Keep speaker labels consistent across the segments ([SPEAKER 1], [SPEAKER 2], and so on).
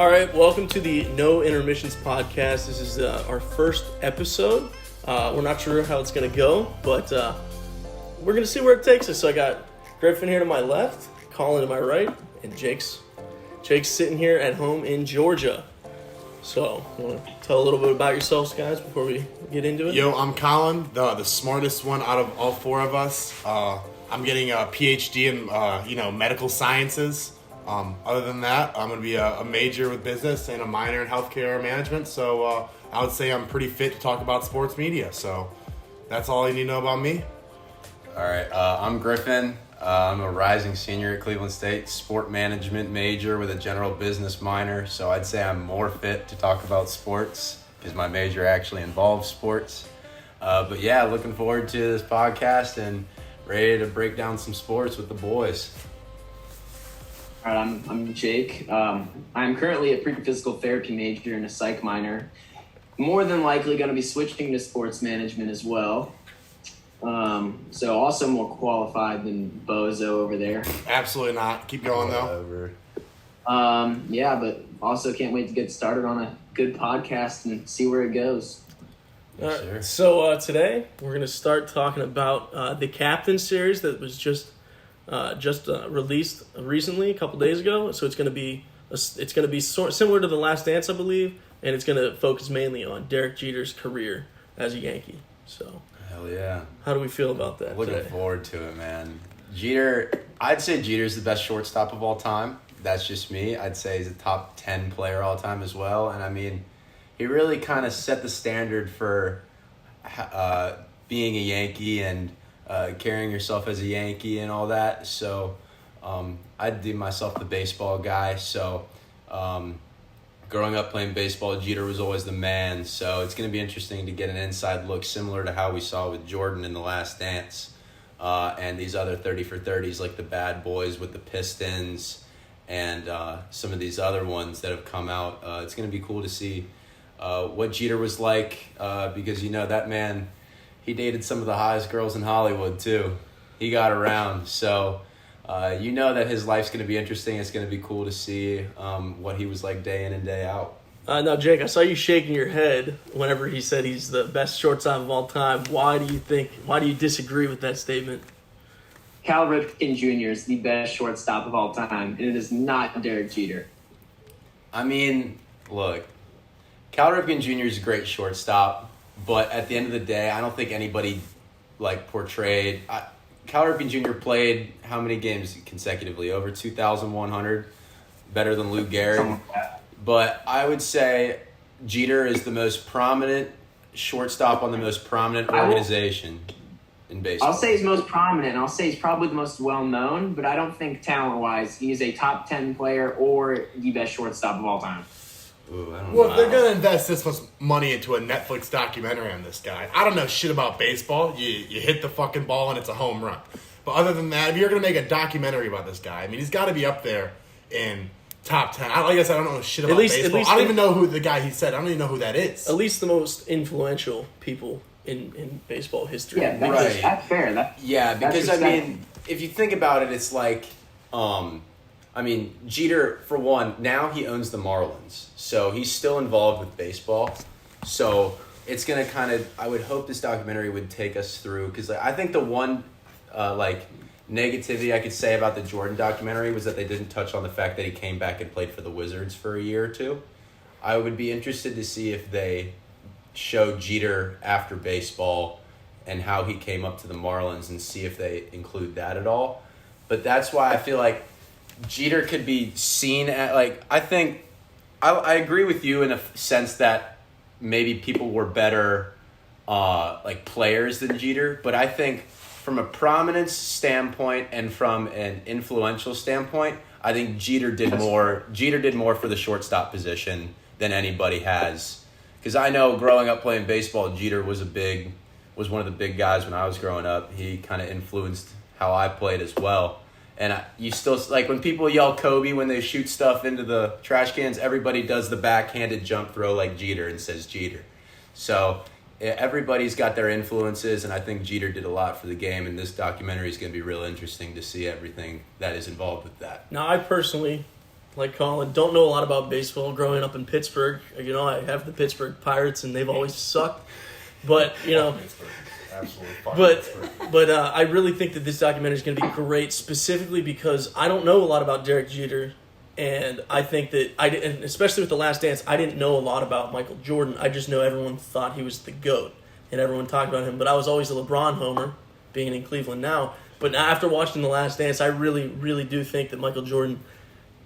[SPEAKER 1] All right, welcome to the No Intermissions Podcast. This is our first episode. We're not sure how it's going to go, but we're going to see where it takes us. So I got Griffin here to my left, Colin to my right, and Jake's sitting here at home in Georgia. So, you want to tell a little bit about yourselves, guys, before we get into it?
[SPEAKER 2] Yo, I'm Colin, the smartest one out of all four of us. I'm getting a PhD in medical sciences. Other than that, I'm going to be a major with business and a minor in healthcare management. So I would say I'm pretty fit to talk about sports media. So that's all you need to know about me.
[SPEAKER 3] All right, I'm Griffin. I'm a rising senior at Cleveland State, sport management major with a general business minor. So I'd say I'm more fit to talk about sports because my major actually involves sports. But yeah, looking forward to this podcast and ready to break down some sports with the boys.
[SPEAKER 4] All right, I'm Jake. I'm currently a pre-physical therapy major and a psych minor. More than likely going to be switching to sports management as well. So also more qualified than Bozo over there.
[SPEAKER 2] Absolutely not. Keep going, though.
[SPEAKER 4] Yeah, but also can't wait to get started on a good podcast and see where it goes.
[SPEAKER 1] All right, so today we're going to start talking about the Captain series that was just released recently, a couple days ago. So it's going to be similar to The Last Dance, I believe, and it's going to focus mainly on Derek Jeter's career as a Yankee. So
[SPEAKER 3] Hell yeah.
[SPEAKER 1] how do we feel about that
[SPEAKER 3] Looking
[SPEAKER 1] today?
[SPEAKER 3] forward to it, man. Jeter, I'd say Jeter's the best shortstop of all time. That's just me. I'd say he's a top 10 player all time as well. And I mean, he really kind of set the standard for being a Yankee and carrying yourself as a Yankee and all that. So I'd deem myself the baseball guy. So growing up playing baseball, Jeter was always the man. So it's going to be interesting to get an inside look similar to how we saw with Jordan in The Last Dance. And these other 30 for 30s like the Bad Boys with the Pistons and some of these other ones that have come out. It's going to be cool to see what Jeter was like because, you know, that man, he dated some of the hottest girls in Hollywood, too. He got around. So, you know that his life's going to be interesting. It's going to be cool to see what he was like day in and day out.
[SPEAKER 1] Now, Jake, I saw you shaking your head whenever he said he's the best shortstop of all time. Why do you disagree with that statement?
[SPEAKER 4] Cal Ripken Jr. is the best shortstop of all time, and it is not Derek Jeter.
[SPEAKER 3] I mean, look, Cal Ripken Jr. is a great shortstop. But at the end of the day, I don't think anybody portrayed. Cal Ripken Jr. played how many games consecutively? Over 2,100, better than Lou Gehrig. But I would say Jeter is the most prominent shortstop on the most prominent organization in baseball.
[SPEAKER 4] I'll say he's most prominent. I'll say he's probably the most well-known, but I don't think talent-wise he's a top 10 player or the best shortstop of all time.
[SPEAKER 3] Ooh, I don't
[SPEAKER 2] Well,
[SPEAKER 3] know.
[SPEAKER 2] if they're going to invest this much money into a Netflix documentary on this guy, I don't know shit about baseball. You hit the fucking ball and it's a home run. But other than that, if you're going to make a documentary about this guy, I mean, he's got to be up there in top 10. Like I said, I don't know shit about baseball. I don't even know who the guy he said. I don't even know who that is.
[SPEAKER 1] At least the most influential people in baseball history.
[SPEAKER 4] Yeah,
[SPEAKER 3] Right.
[SPEAKER 4] That's fair.
[SPEAKER 3] Because, I mean, if you think about it, it's like, Jeter, for one, now he owns the Marlins. So he's still involved with baseball. So it's going to kind of, I would hope this documentary would take us through. Because I think the one, negativity I could say about the Jordan documentary was that they didn't touch on the fact that he came back and played for the Wizards for a year or two. I would be interested to see if they show Jeter after baseball and how he came up to the Marlins and see if they include that at all. But that's why I feel like Jeter could be seen at, I think, I agree with you in a sense that maybe people were better, players than Jeter, but I think from a prominence standpoint and from an influential standpoint, I think Jeter did more for the shortstop position than anybody has. Because I know growing up playing baseball, Jeter was one of the big guys when I was growing up. He kind of influenced how I played as well. And you still, when people yell Kobe when they shoot stuff into the trash cans, everybody does the backhanded jump throw like Jeter and says Jeter. So everybody's got their influences, and I think Jeter did a lot for the game, and this documentary is going to be real interesting to see everything that is involved with that.
[SPEAKER 1] Now, I personally like Colin, don't know a lot about baseball growing up in Pittsburgh. You know, I have the Pittsburgh Pirates, and they've always sucked. But, you know, but I really think that this documentary is going to be great, specifically because I don't know a lot about Derek Jeter, and I think that and especially with The Last Dance, I didn't know a lot about Michael Jordan. I just know everyone thought he was the GOAT, and everyone talked about him. But I was always a LeBron homer, being in Cleveland now. But after watching The Last Dance, I really, really do think that Michael Jordan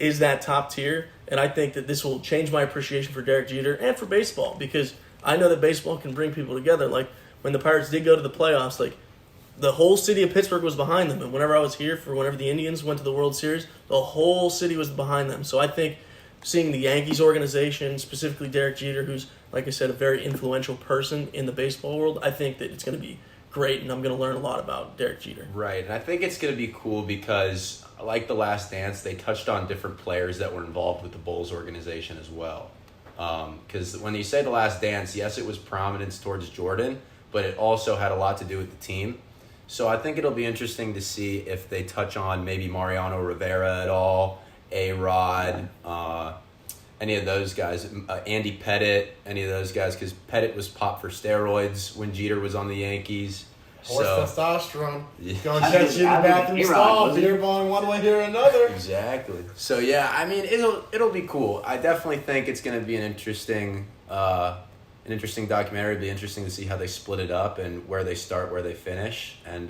[SPEAKER 1] is that top tier, and I think that this will change my appreciation for Derek Jeter and for baseball, because I know that baseball can bring people together. Like, when the Pirates did go to the playoffs, like, the whole city of Pittsburgh was behind them. And whenever I was here whenever the Indians went to the World Series, the whole city was behind them. So I think seeing the Yankees organization, specifically Derek Jeter, who's, like I said, a very influential person in the baseball world, I think that it's going to be great, and I'm going to learn a lot about Derek Jeter.
[SPEAKER 3] Right, and I think it's going to be cool because, like The Last Dance, they touched on different players that were involved with the Bulls organization as well. Because when you say The Last Dance, yes, it was prominence towards Jordan, but it also had a lot to do with the team. So I think it'll be interesting to see if they touch on maybe Mariano Rivera at all, A-Rod, any of those guys, Andy Pettit, any of those guys, because Pettit was popped for steroids when Jeter was on the Yankees.
[SPEAKER 2] Horse testosterone.
[SPEAKER 3] Yeah.
[SPEAKER 2] Going to catch you in the bathroom stall, beer balling one way here or another.
[SPEAKER 3] Exactly. So yeah, I mean, it'll be cool. I definitely think it's going to be an interesting documentary. It'll be interesting to see how they split it up and where they start, where they finish. And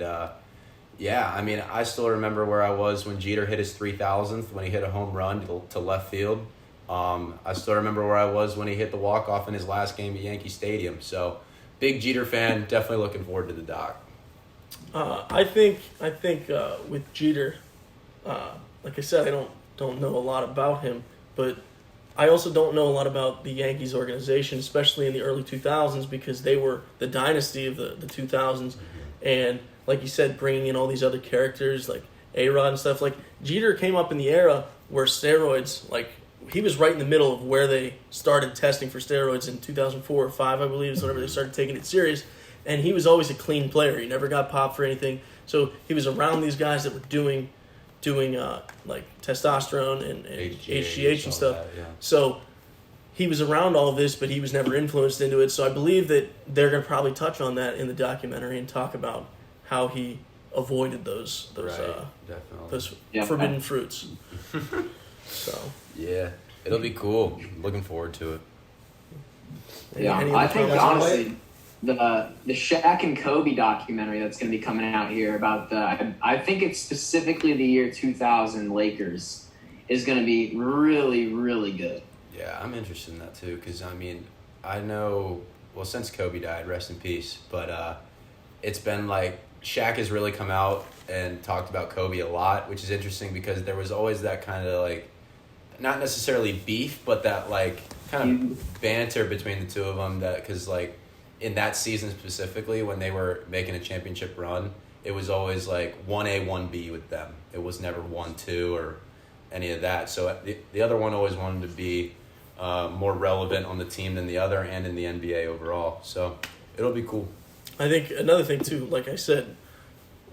[SPEAKER 3] yeah, I mean, I still remember where I was when Jeter hit his 3,000th, when he hit a home run to left field. I still remember where I was when he hit the walk-off in his last game at Yankee Stadium. So, big Jeter fan, definitely looking forward to the doc.
[SPEAKER 1] I think with Jeter, like I said, I don't know a lot about him, but I also don't know a lot about the Yankees organization, especially in the early 2000s, because they were the dynasty of the 2000s. And like you said, bringing in all these other characters like A-Rod and stuff. Like, Jeter came up in the era where steroids, like, he was right in the middle of where they started testing for steroids in 2004 or 5, I believe, is whenever they started taking it serious. And he was always a clean player. He never got popped for anything. So he was around these guys that were doing like testosterone and HGH and stuff.
[SPEAKER 3] That, yeah.
[SPEAKER 1] So he was around all of this, but he was never influenced into it. So I believe that they're going to probably touch on that in the documentary and talk about how he avoided those forbidden fruits. So
[SPEAKER 3] yeah, it'll be cool. Looking forward to it.
[SPEAKER 4] Yeah, I think honestly, the Shaq and Kobe documentary that's going to be coming out here about I think it's specifically the year 2000 Lakers is going to be really, really good.
[SPEAKER 3] Yeah, I'm interested in that too, because I mean, I know, well, since Kobe died, rest in peace, but it's been like Shaq has really come out and talked about Kobe a lot, which is interesting because there was always that kind of like, not necessarily beef, but that like kind of banter between the two of them, that because like in that season specifically when they were making a championship run, it was always like 1A, 1B with them. It was never 1-2 or any of that. So the other one always wanted to be more relevant on the team than the other and in the NBA overall. So it'll be cool.
[SPEAKER 1] I think another thing too, like I said,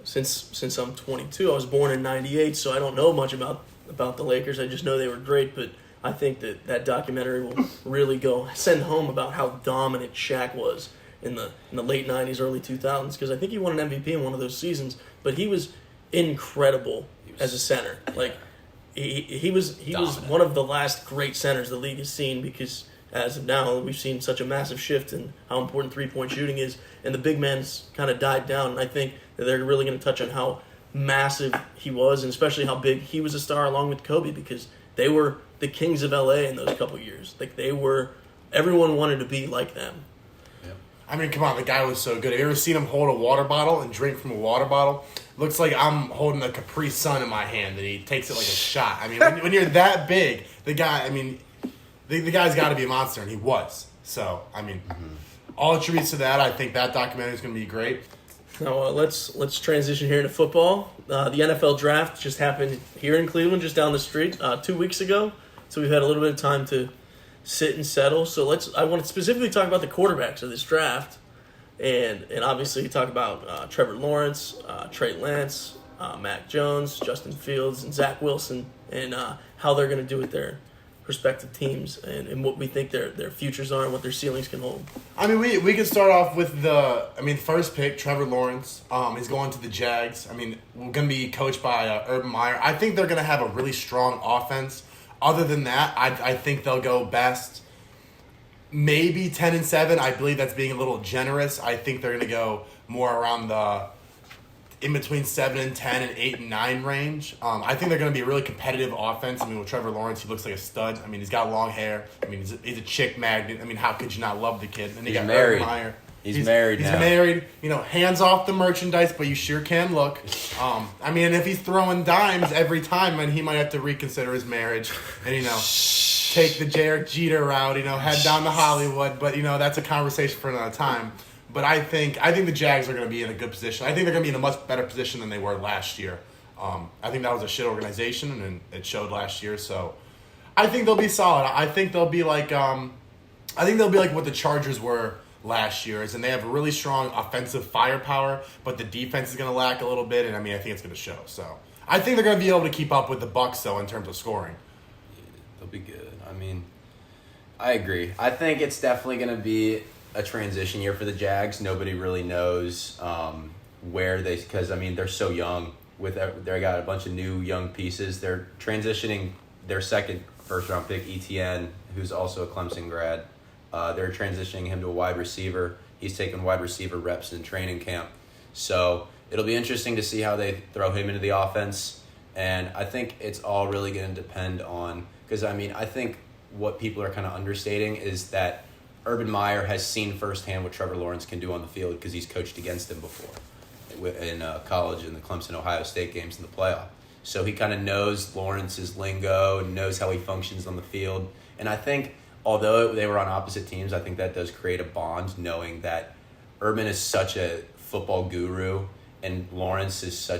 [SPEAKER 1] since I'm 22, I was born in '98, so I don't know much about the Lakers. I just know they were great, but I think that documentary will really send home about how dominant Shaq was in the late '90s, early 2000s, because I think he won an MVP in one of those seasons. But he was incredible as a center. Like he was one of the last great centers the league has seen, because as of now we've seen such a massive shift in how important 3-point shooting is, and the big man's kind of died down. And I think that they're really going to touch on how massive he was, and especially how big he was a star along with Kobe, because they were the kings of LA in those couple years. Like, everyone wanted to be like them.
[SPEAKER 2] Yeah. I mean, come on, the guy was so good. Have you ever seen him hold a water bottle and drink from a water bottle? Looks like I'm holding a Capri Sun in my hand and he takes it like a shot. I mean, when you're that big, the guy, I mean, the guy's got to be a monster, and he was. So, I mean, all attributes to that. I think that documentary is going to be great.
[SPEAKER 1] Now, let's transition here into football. The NFL draft just happened here in Cleveland, just down the street, 2 weeks ago. So we've had a little bit of time to sit and settle. So I want to specifically talk about the quarterbacks of this draft, and obviously talk about Trevor Lawrence, Trey Lance, Mac Jones, Justin Fields, and Zach Wilson, and how they're going to do with their respective teams and what we think their futures are and what their ceilings can hold.
[SPEAKER 2] I mean, we can start off with first pick, Trevor Lawrence. He's going to the Jags. I mean, we're going to be coached by Urban Meyer. I think they're going to have a really strong offense. Other than that, I think they'll go best maybe 10-7. I believe that's being a little generous. I think they're going to go more around the in between 7-10 and 8-9 range. I think they're going to be a really competitive offense. I mean, with Trevor Lawrence, he looks like a stud. I mean, he's got long hair. I mean, he's a chick magnet. I mean, how could you not love the kid? And
[SPEAKER 3] he's married. Meyer. He's married now.
[SPEAKER 2] He's married. You know, hands off the merchandise, but you sure can look. I mean, if he's throwing dimes every time, then he might have to reconsider his marriage and, you know, take the Derek Jeter route, you know, head down to Hollywood. But, you know, that's a conversation for another time. But I think the Jags are going to be in a good position. I think they're going to be in a much better position than they were last year. I think that was a shit organization, and it showed last year. So I think they'll be solid. I think they'll be like what the Chargers were last year, and they have a really strong offensive firepower, but the defense is going to lack a little bit, and I mean I think it's going to show. So I think they're going to be able to keep up with the Bucs though in terms of scoring.
[SPEAKER 3] They'll be good. I mean, I agree. I think it's definitely going to be a transition year for the Jags. Nobody really knows because I mean they're so young. They got a bunch of new young pieces. They're transitioning their second first round pick, ETN, who's also a Clemson grad. They're transitioning him to a wide receiver. He's taking wide receiver reps in training camp. So it'll be interesting to see how they throw him into the offense. And I think it's all really going to depend on, because I mean I think what people are kind of understating is that Urban Meyer has seen firsthand what Trevor Lawrence can do on the field because he's coached against him before in college in the Clemson-Ohio State games in the playoff. So he kind of knows Lawrence's lingo and knows how he functions on the field. And I think although they were on opposite teams, I think that does create a bond knowing that Urban is such a football guru and Lawrence is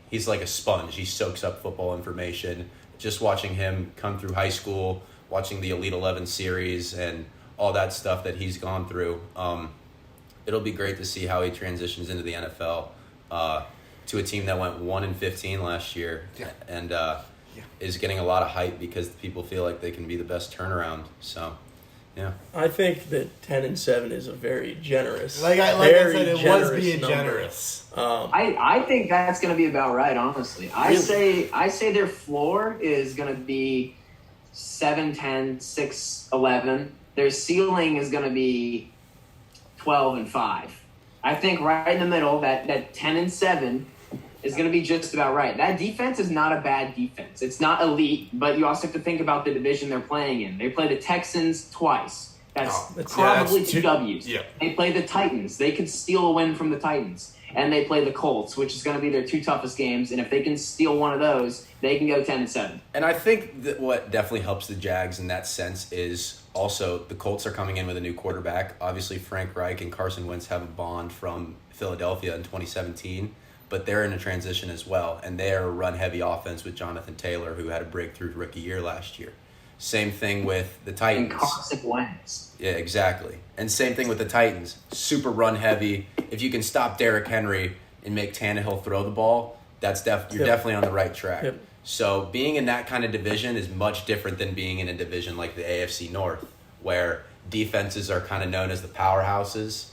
[SPEAKER 3] he's like a sponge. He soaks up football information. Just watching him come through high school, watching the Elite 11 series and all that stuff that he's gone through. It'll be great to see how he transitions into the NFL to a team that went 1-15 last year and is getting a lot of hype because people feel like they can be the best turnaround. So, yeah.
[SPEAKER 1] I think that 10-7 is a very generous.
[SPEAKER 2] Like I said, it was being generous.
[SPEAKER 4] I think that's going to be about right. Honestly, I say their floor is going to be 7-10, 6-11. Their ceiling is going to be 12-5. I think right in the middle, that 10-7 is going to be just about right. That defense is not a bad defense. It's not elite, but you also have to think about the division they're playing in. They play the Texans twice. That's probably 2 W's.
[SPEAKER 2] Yeah.
[SPEAKER 4] They play the Titans. They could steal a win from the Titans. And they play the Colts, which is going to be their 2 toughest games. And if they can steal one of those, they can go 10-7.
[SPEAKER 3] And I think that what definitely helps the Jags in that sense is also the Colts are coming in with a new quarterback. Obviously, Frank Reich and Carson Wentz have a bond from Philadelphia in 2017, but they're in a transition as well. And they're a run-heavy offense with Jonathan Taylor, who had a breakthrough rookie year last year. Same thing with the Titans.
[SPEAKER 4] And Carson Wentz.
[SPEAKER 3] Yeah, exactly. And same thing with the Titans. Super run-heavy. If you can stop Derrick Henry and make Tannehill throw the ball, you're definitely on the right track. Yep. So being in that kind of division is much different than being in a division like the AFC North, where defenses are kind of known as the powerhouses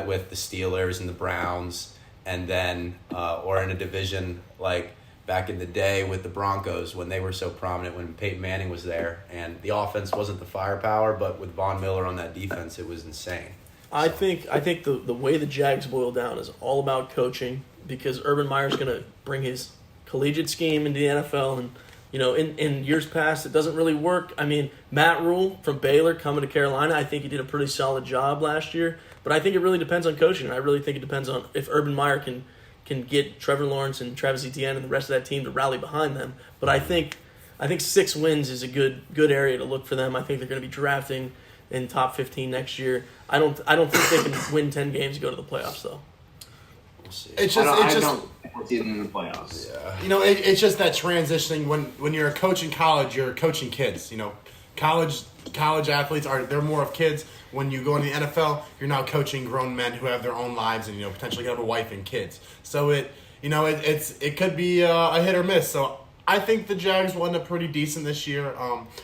[SPEAKER 3] with the Steelers and the Browns, and then or in a division like back in the day with the Broncos when they were so prominent when Peyton Manning was there, and the offense wasn't the firepower, but with Von Miller on that defense, it was insane.
[SPEAKER 1] I think the way the Jags boil down is all about coaching, because Urban Meyer's going to bring his collegiate scheme into the NFL, and you know, in years past it doesn't really work. I mean, Matt Rule from Baylor coming to Carolina, I think he did a pretty solid job last year, but I think it really depends on coaching, and I really think it depends on if Urban Meyer can get Trevor Lawrence and Travis Etienne and the rest of that team to rally behind them. But I think 6 wins is a good area to look for them. I think they're going to be drafting in top 15 next year. I don't think they can win 10 games and go to the playoffs though.
[SPEAKER 3] We'll see.
[SPEAKER 4] I don't see them in the playoffs.
[SPEAKER 2] Yeah. You know, it's just that transitioning when you're a coach in college, you're coaching kids. You know, college athletes they're more of kids. When you go in the NFL, you're now coaching grown men who have their own lives and, you know, potentially have a wife and kids. So it could be a hit or miss. So I think the Jags will end up pretty decent this year.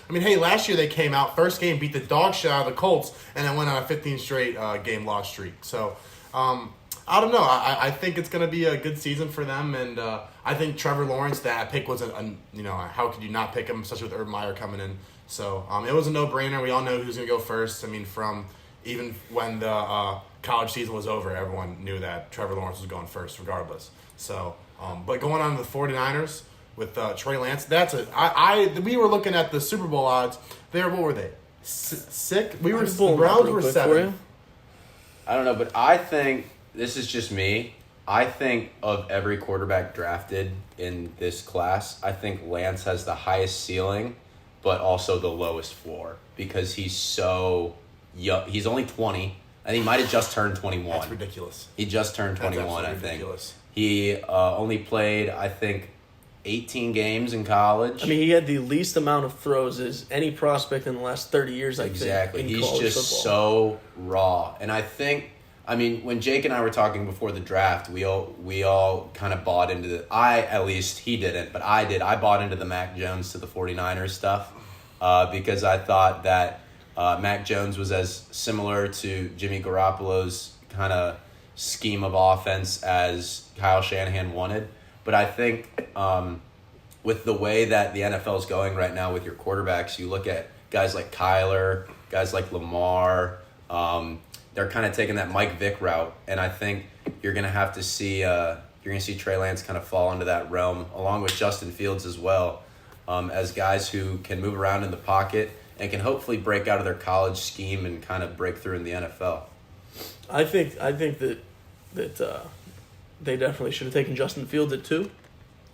[SPEAKER 2] Last year they came out, first game, beat the dog shit out of the Colts, and then went on a 15 straight game loss streak. So, I don't know. I think it's going to be a good season for them, and I think Trevor Lawrence, that pick was how could you not pick him, especially with Urban Meyer coming in. So, it was a no-brainer. We all know who's going to go first. From even when the college season was over, everyone knew that Trevor Lawrence was going first regardless. So, but going on to the 49ers with Trey Lance, we were looking at the Super Bowl odds. What were they? Sick? The Browns were 7.
[SPEAKER 3] I don't know, but I think, this is just me, I think of every quarterback drafted in this class, I think Lance has the highest ceiling, but also the lowest floor, because he's so young. He's only 20. I think he might have just turned 21.
[SPEAKER 2] That's ridiculous.
[SPEAKER 3] He just turned 21, I think.
[SPEAKER 2] Ridiculous.
[SPEAKER 3] He only played, I think, 18 games in college.
[SPEAKER 1] He had the least amount of throws as any prospect in the last 30 years, I think.
[SPEAKER 3] Exactly.
[SPEAKER 1] In
[SPEAKER 3] He's
[SPEAKER 1] college
[SPEAKER 3] just
[SPEAKER 1] football.
[SPEAKER 3] so raw. And I think, when Jake and I were talking before the draft, we all kind of bought into he didn't, but I did. I bought into the Mac Jones to the 49ers stuff because I thought that Mac Jones was as similar to Jimmy Garoppolo's kind of scheme of offense as Kyle Shanahan wanted. But I think with the way that the NFL is going right now with your quarterbacks, you look at guys like Kyler, guys like Lamar, they're kind of taking that Mike Vick route, and I think you're going to have to see Trey Lance kind of fall into that realm, along with Justin Fields as well, as guys who can move around in the pocket and can hopefully break out of their college scheme and kind of break through in the NFL.
[SPEAKER 1] I think that they definitely should have taken Justin Fields at 2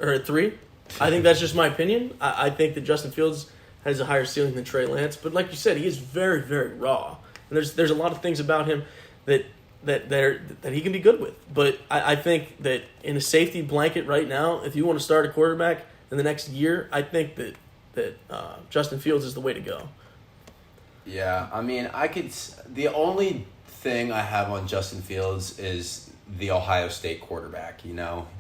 [SPEAKER 1] or at 3. I think that's just my opinion. I think that Justin Fields has a higher ceiling than Trey Lance, but like you said, he is very, very raw. And there's a lot of things about him that he can be good with. But I think that in a safety blanket right now, if you want to start a quarterback in the next year, I think that Justin Fields is the way to go.
[SPEAKER 3] Yeah, the only thing I have on Justin Fields is the Ohio State quarterback.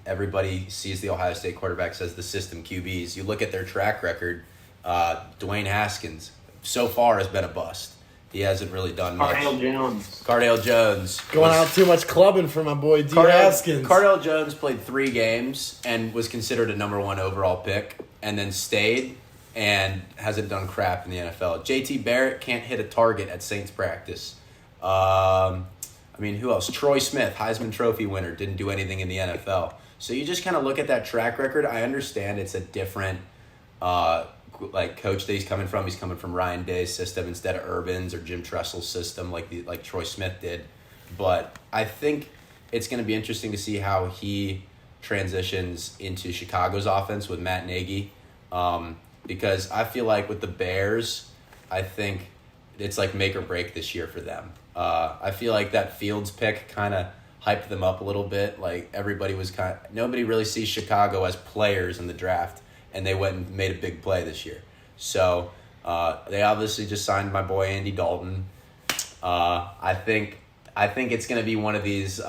[SPEAKER 3] Everybody sees the Ohio State quarterbacks as the system QBs. You look at their track record, Dwayne Haskins so far has been a bust. He hasn't really done much. Cardale Jones.
[SPEAKER 2] Going out too much clubbing for my boy D. Haskins.
[SPEAKER 3] Cardale Jones played 3 games and was considered a number 1 overall pick, and then stayed and hasn't done crap in the NFL. J.T. Barrett can't hit a target at Saints practice. Who else? Troy Smith, Heisman Trophy winner, didn't do anything in the NFL. So you just kind of look at that track record. I understand it's a different coach that he's coming from. He's coming from Ryan Day's system instead of Urban's or Jim Tressel's system like Troy Smith did. But I think it's going to be interesting to see how he transitions into Chicago's offense with Matt Nagy. Because I feel like with the Bears, I think it's like make or break this year for them. I feel like that Fields pick kind of hyped them up a little bit. Like nobody really sees Chicago as players in the draft, and they went and made a big play this year. So they obviously just signed my boy Andy Dalton. I think it's going to be one of these.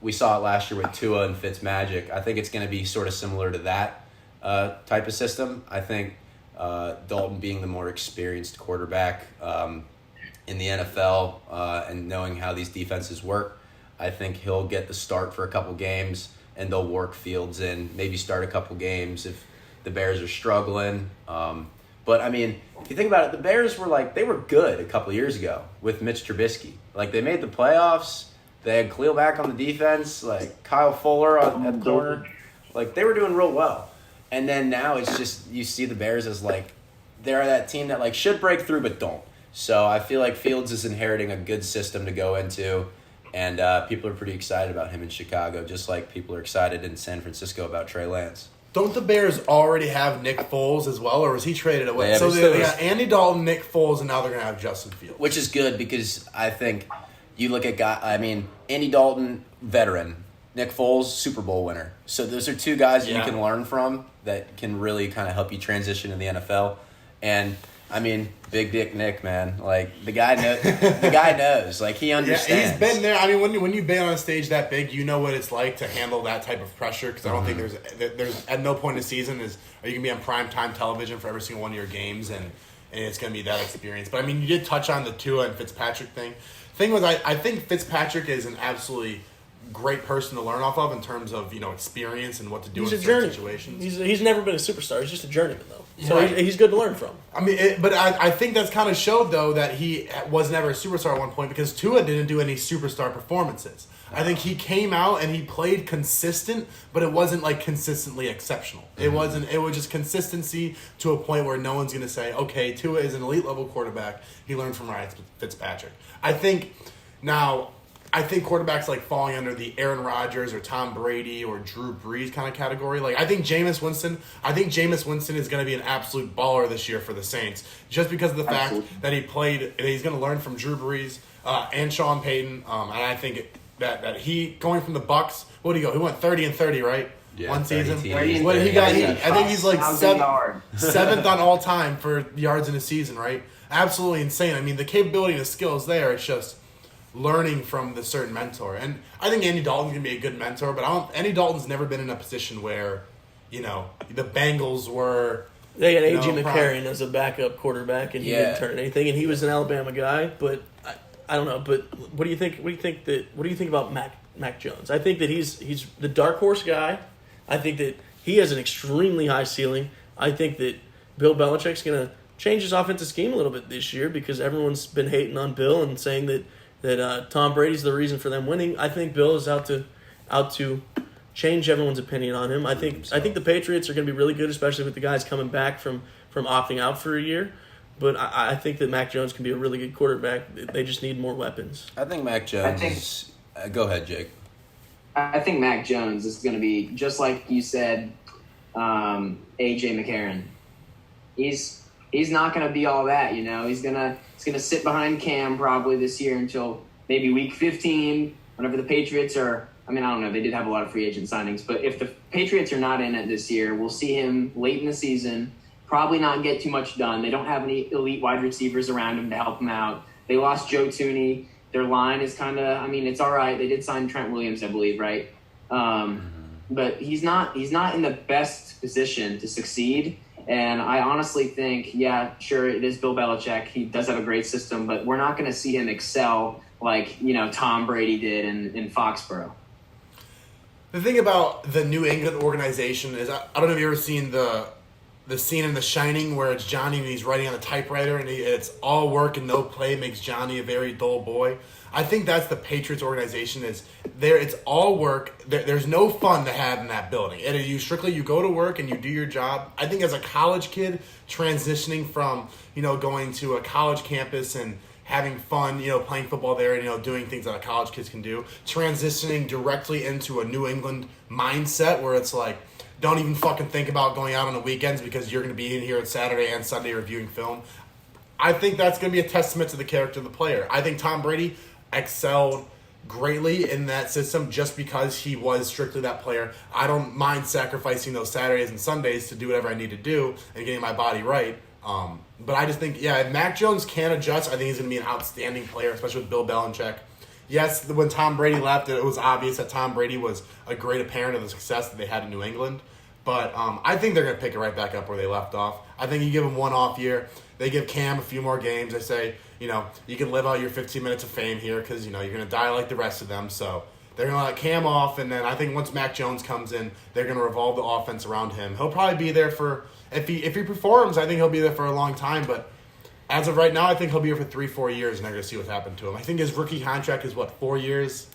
[SPEAKER 3] We saw it last year with Tua and Fitzmagic. I think it's going to be sort of similar to that type of system. I think Dalton being the more experienced quarterback in the NFL and knowing how these defenses work, I think he'll get the start for a couple games, and they'll work Fields in, maybe start a couple games if the Bears are struggling. But, if you think about it, the Bears they were good a couple years ago with Mitch Trubisky. They made the playoffs. They had Khalil back on the defense, Kyle Fuller at the corner. They were doing real well. And then now it's just, you see the Bears as they're that team that should break through but don't. So I feel like Fields is inheriting a good system to go into, and people are pretty excited about him in Chicago, just like people are excited in San Francisco about Trey Lance.
[SPEAKER 2] Don't the Bears already have Nick Foles as well, or was he traded away?
[SPEAKER 3] Yeah,
[SPEAKER 2] so they got Andy Dalton, Nick Foles, and now they're going to have Justin Fields.
[SPEAKER 3] Which is good because I think you look at Andy Dalton, veteran. Nick Foles, Super Bowl winner. So those are 2 guys you can learn from that can really kind of help you transition in the NFL. And I mean, Big Dick Nick, man. Like, the guy knows. Like, he understands.
[SPEAKER 2] Yeah, he's been there. I mean, when you've been on a stage that big, you know what it's like to handle that type of pressure. Because I don't think there's at no point in the season are you gonna be on primetime television for every single one of your games, and it's gonna be that experience. But I mean, you did touch on the Tua and Fitzpatrick thing. Thing was, I think Fitzpatrick is an absolutely great person to learn off of in terms of experience and what to do in certain situations.
[SPEAKER 1] He's never been a superstar. He's just a journeyman though, so he's good to learn from.
[SPEAKER 2] I mean, but I think that's kind of showed though that he was never a superstar at one point because Tua didn't do any superstar performances. I think he came out and he played consistent, but it wasn't like consistently exceptional. It wasn't. It was just consistency to a point where no one's going to say, okay, Tua is an elite level quarterback. He learned from Ryan Fitzpatrick. I think quarterbacks like falling under the Aaron Rodgers or Tom Brady or Drew Brees kind of category. Like I think Jameis Winston is going to be an absolute baller this year for the Saints just because of the fact that he's going to learn from Drew Brees and Sean Payton. And I think that he going from the Bucs. What did he go? He went 30-30, right?
[SPEAKER 3] Yeah,
[SPEAKER 2] one season.
[SPEAKER 3] What
[SPEAKER 2] he got? I think he's like seventh on all time for yards in a season, right? Absolutely insane. I mean, the capability and the skill is there. It's just learning from the certain mentor. And I think Andy Dalton's going to be a good mentor, but Andy Dalton's never been in a position where, the Bengals were...
[SPEAKER 1] They had A.J. McCarron as a backup quarterback, and he didn't turn anything, and he was an Alabama guy, but I don't know. But what do you think about Mac Jones? I think that he's the dark horse guy. I think that he has an extremely high ceiling. I think that Bill Belichick's going to change his offensive scheme a little bit this year because everyone's been hating on Bill and saying that Tom Brady's the reason for them winning. I think Bill is out to change everyone's opinion on him. I think the Patriots are going to be really good, especially with the guys coming back from opting out for a year. But I think that Mac Jones can be a really good quarterback. They just need more weapons.
[SPEAKER 3] I think Mac Jones. Go ahead, Jake.
[SPEAKER 4] I think Mac Jones is going to be just like you said. A.J. McCarron. He's not going to be all that. He's gonna sit behind Cam probably this year until maybe week 15, whenever the Patriots are. I mean, I don't know. They did have a lot of free agent signings, but if the Patriots are not in it this year, we'll see him late in the season. Probably not get too much done. They don't have any elite wide receivers around him to help him out. They lost Joe Thuney. Their line is kind of. I mean, it's all right. They did sign Trent Williams, I believe, right? But he's not in the best position to succeed. And I honestly think, sure, it is Bill Belichick. He does have a great system, but we're not going to see him excel like, Tom Brady did in Foxborough.
[SPEAKER 2] The thing about the New England organization is, I don't know if you've ever seen the scene in The Shining where it's Johnny and he's writing on a typewriter and it's all work and no play makes Johnny a very dull boy. I think that's the Patriots organization it's all work. There's no fun to have in that building. You go to work and you do your job. I think as a college kid transitioning from, going to a college campus and having fun, playing football there and, doing things that a college kids can do, transitioning directly into a New England mindset where it's like, don't even fucking think about going out on the weekends because you're going to be in here on Saturday and Sunday reviewing film. I think that's going to be a testament to the character of the player. I think Tom Brady excelled greatly in that system just because he was strictly that player. I don't mind sacrificing those Saturdays and Sundays to do whatever I need to do and getting my body right. But I just think, if Mac Jones can adjust, I think he's going to be an outstanding player, especially with Bill Belichick. Yes, when Tom Brady left, it was obvious that Tom Brady was a great apparent of the success that they had in New England. But I think they're going to pick it right back up where they left off. I think you give them one off year. They give Cam a few more games. They say, you can live out your 15 minutes of fame here because, you're going to die like the rest of them. So they're going to let Cam off. And then I think once Mac Jones comes in, they're going to revolve the offense around him. He'll probably be there for, if he performs, I think he'll be there for a long time. But as of right now, I think he'll be here for 3-4 years, and they're going to see what's happened to him. I think his rookie contract is, 4 years?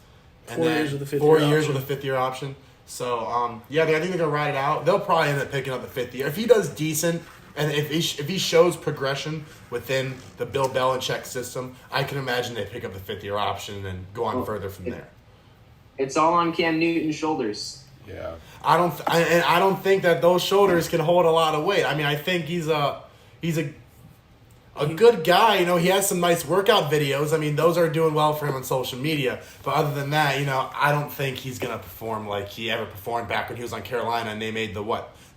[SPEAKER 2] And
[SPEAKER 1] 4 years with a fifth-year
[SPEAKER 2] 4 years
[SPEAKER 1] option.
[SPEAKER 2] with a fifth-year option. So, I think they're going to ride it out. They'll probably end up picking up the fifth year. If he does decent, and if he shows progression within the Bill Belichick system, I can imagine they pick up the fifth-year option and go on further from there. It's
[SPEAKER 4] all on Cam Newton's shoulders.
[SPEAKER 2] Yeah. I don't think that those shoulders can hold a lot of weight. I mean, I think he's a good guy. He has some nice workout videos. I mean, those are doing well for him on social media. But other than that, I don't think he's going to perform like he ever performed back when he was on Carolina and they made the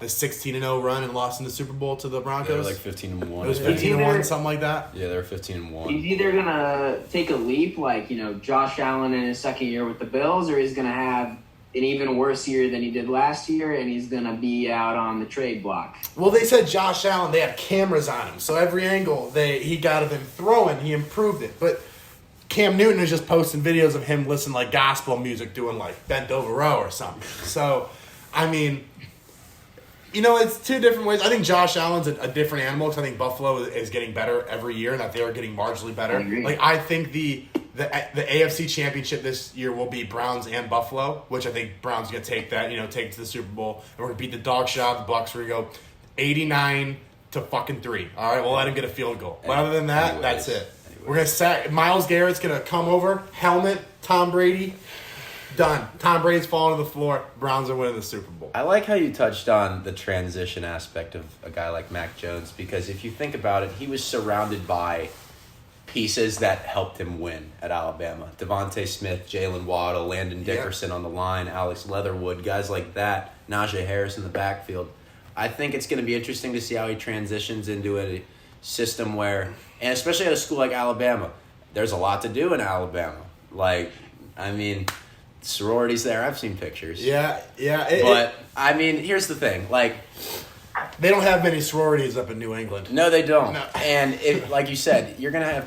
[SPEAKER 2] the 16-0 run and lost in the Super Bowl to the Broncos.
[SPEAKER 3] They were like 15-1.
[SPEAKER 2] It was 15-1, something like that.
[SPEAKER 3] Yeah, they were 15-1.
[SPEAKER 4] He's either gonna take a leap, like Josh Allen in his second year with the Bills, or he's gonna have an even worse year than he did last year, and he's gonna be out on the trade block.
[SPEAKER 2] Well, they said Josh Allen, they had cameras on him, so every angle he got of him throwing, he improved it. But Cam Newton is just posting videos of him listening like gospel music, doing like bent over row or something. So, I mean, it's two different ways. I think Josh Allen's a different animal because I think Buffalo is getting better every year, and that they are getting marginally better.
[SPEAKER 4] I agree.
[SPEAKER 2] Like I think the AFC Championship this year will be Browns and Buffalo, which I think Browns gonna take that, take it to the Super Bowl, and we're gonna beat the dog shit out of the Bucs. We're gonna go 89-3. All right, we'll let him get a field goal. But other than that, that's it. We're gonna sack Myles Garrett's gonna come over, helmet, Tom Brady, done. Tom Brady's falling to the floor. Browns are winning the Super Bowl.
[SPEAKER 3] I like how you touched on the transition aspect of a guy like Mac Jones, because if you think about it, he was surrounded by pieces that helped him win at Alabama. Devontae Smith, Jalen Waddle, Landon Dickerson on the line, Alex Leatherwood, guys like that, Najee Harris in the backfield. I think it's going to be interesting to see how he transitions into a system where, and especially at a school like Alabama, there's a lot to do in Alabama. Sororities there, I've seen pictures.
[SPEAKER 2] Yeah.
[SPEAKER 3] Here's the thing,
[SPEAKER 2] they don't have many sororities up in New England.
[SPEAKER 3] no, they don't.
[SPEAKER 2] No.
[SPEAKER 3] And if, like you said, you're gonna have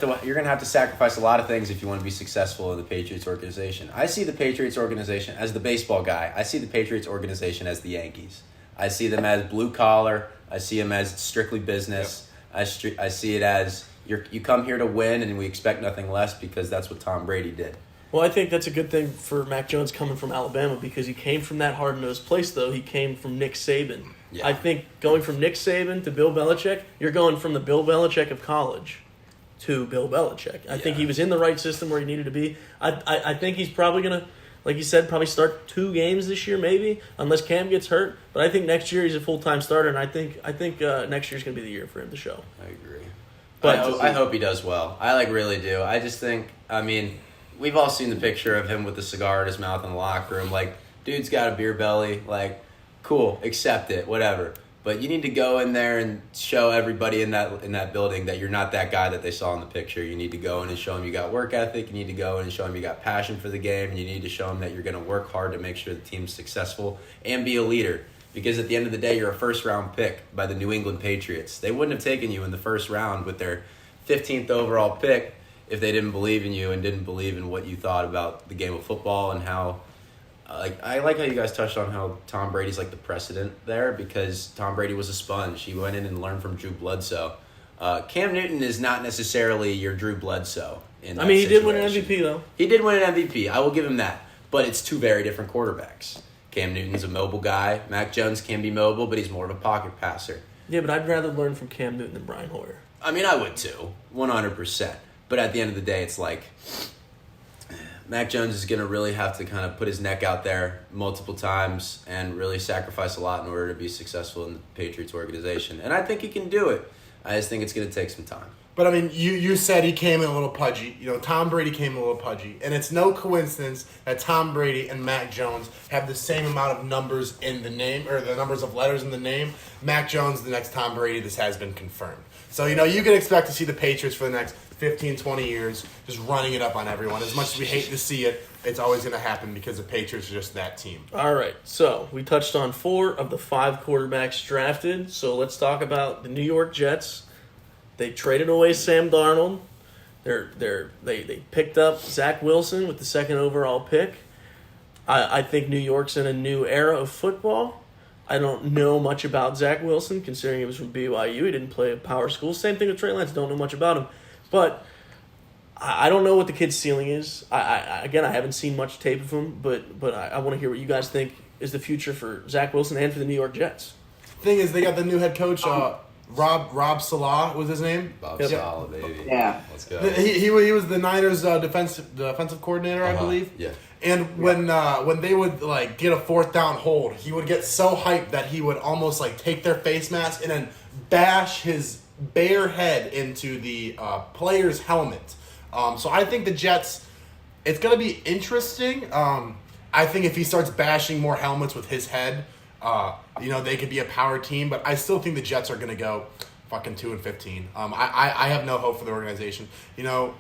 [SPEAKER 3] to sacrifice a lot of things if you want to be successful in the Patriots organization. I see the Patriots organization as the baseball guy. I see the Patriots organization as the Yankees. I see them as blue collar. I see them as strictly business. Yep. I see it as you come here to win, and we expect nothing less because that's what Tom Brady did.
[SPEAKER 1] Well, I think that's a good thing for Mac Jones coming from Alabama because he came from that hard-nosed place, though. He came from Nick Saban.
[SPEAKER 3] Yeah.
[SPEAKER 1] I think going from Nick Saban to Bill Belichick, you're going from the Bill Belichick of college to Bill Belichick. I think he was in the right system where he needed to be. I think he's probably going to, like you said, probably start 2 games this year maybe, unless Cam gets hurt. But I think next year he's a full-time starter, and I think next year's going to be the year for him to show.
[SPEAKER 3] I agree.
[SPEAKER 1] But
[SPEAKER 3] I hope he does well. I really do. I just think, we've all seen the picture of him with the cigar in his mouth in the locker room. Dude's got a beer belly. Cool, accept it, whatever. But you need to go in there and show everybody in that building that you're not that guy that they saw in the picture. You need to go in and show them you got work ethic. You need to go in and show them you got passion for the game. And you need to show them that you're going to work hard to make sure the team's successful and be a leader. Because at the end of the day, you're a first-round pick by the New England Patriots. They wouldn't have taken you in the first round with their 15th overall pick if they didn't believe in you and didn't believe in what you thought about the game of football and how, I like how you guys touched on how Tom Brady's the precedent there because Tom Brady was a sponge. He went in and learned from Drew Bledsoe. Cam Newton is not necessarily your Drew Bledsoe in that
[SPEAKER 1] he did win an
[SPEAKER 3] situation.
[SPEAKER 1] MVP, though.
[SPEAKER 3] He did win an MVP. I will give him that. But it's 2 very different quarterbacks. Cam Newton's a mobile guy. Mac Jones can be mobile, but he's more of a pocket passer.
[SPEAKER 1] Yeah, but I'd rather learn from Cam Newton than Brian Hoyer.
[SPEAKER 3] I would too, 100%. But at the end of the day, it's Mac Jones is going to really have to kind of put his neck out there multiple times and really sacrifice a lot in order to be successful in the Patriots organization. And I think he can do it. I just think it's going to take some time.
[SPEAKER 2] But, you said he came in a little pudgy. Tom Brady came in a little pudgy. And it's no coincidence that Tom Brady and Mac Jones have the same amount of numbers in the name, or the numbers of letters in the name. Mac Jones, the next Tom Brady, this has been confirmed. So, you can expect to see the Patriots for the next 15, 20 years just running it up on everyone. As much as we hate to see it, it's always going to happen because the Patriots are just that team.
[SPEAKER 1] All right, so we touched on 4 of the 5 quarterbacks drafted. So let's talk about the New York Jets. They traded away Sam Darnold. They picked up Zach Wilson with the 2nd overall pick. I think New York's in a new era of football. I don't know much about Zach Wilson, considering he was from BYU. He didn't play at power school. Same thing with Trey Lance. Don't know much about him. But I don't know what the kid's ceiling is. I haven't seen much tape of him, but I want to hear what you guys think is the future for Zach Wilson and for the New York Jets.
[SPEAKER 2] Thing is, they got the new head coach, Rob Salah was his name.
[SPEAKER 3] Bob Salah, baby.
[SPEAKER 4] Yeah.
[SPEAKER 3] Let's go.
[SPEAKER 2] He was the Niners defensive coordinator, I believe.
[SPEAKER 3] Yeah.
[SPEAKER 2] And when they would get a 4th down hold, he would get so hyped that he would almost take their face mask and then bash his bare head into the player's helmet. So I think the Jets, it's going to be interesting. I think if he starts bashing more helmets with his head, they could be a power team, but I still think the Jets are going to go fucking 2-15. I have no hope for the organization. I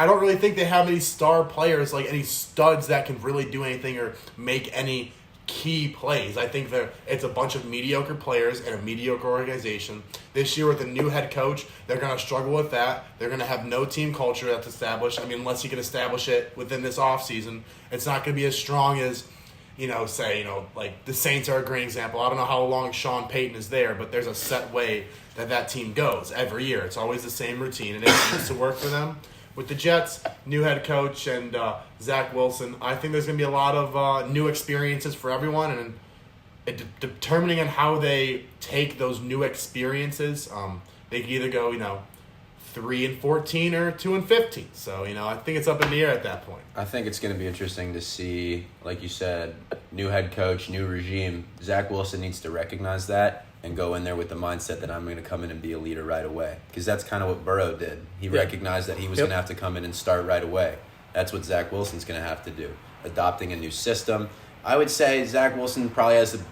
[SPEAKER 2] don't really think they have any star players, like any studs that can really do anything or make any key plays. I think it's a bunch of mediocre players and a mediocre organization. This year with a new head coach, they're going to struggle with that. They're going to have no team culture that's established. Unless he can establish it within this offseason, it's not going to be as strong as, like the Saints are a great example. I don't know how long Sean Payton is there, but there's a set way that team goes every year. It's always the same routine, and it seems to work for them. With the Jets, new head coach and Zach Wilson, I think there's going to be a lot of new experiences for everyone, and determining on how they take those new experiences, they can either go, 3-14 or 2-15. So, I think it's up in the air at that point.
[SPEAKER 3] I think it's going to be interesting to see, like you said, new head coach, new regime. Zach Wilson needs to recognize that and go in there with the mindset that I'm going to come in and be a leader right away. Because that's kind of what Burrow did. He recognized that he was going to have to come in and start right away. That's what Zach Wilson's going to have to do, adopting a new system. I would say Zach Wilson probably has the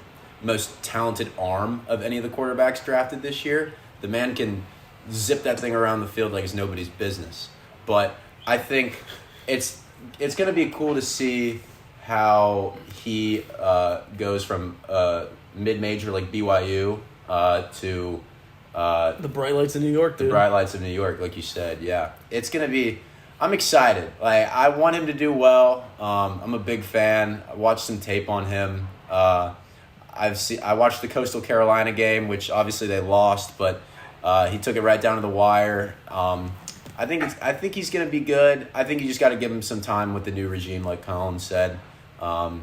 [SPEAKER 3] most talented arm of any of the quarterbacks drafted this year. The man can zip that thing around the field like it's nobody's business. But I think it's going to be cool to see how he goes from mid-major like BYU to
[SPEAKER 1] the bright lights of New York, dude.
[SPEAKER 3] The bright lights of New York, like you said. Yeah, it's gonna be. I'm excited. Like, I want him to do well. I'm a big fan. I watched some tape on him. I watched the Coastal Carolina game, which obviously they lost, but he took it right down to the wire. I think he's gonna be good. I think you just got to give him some time with the new regime, like Colin said. I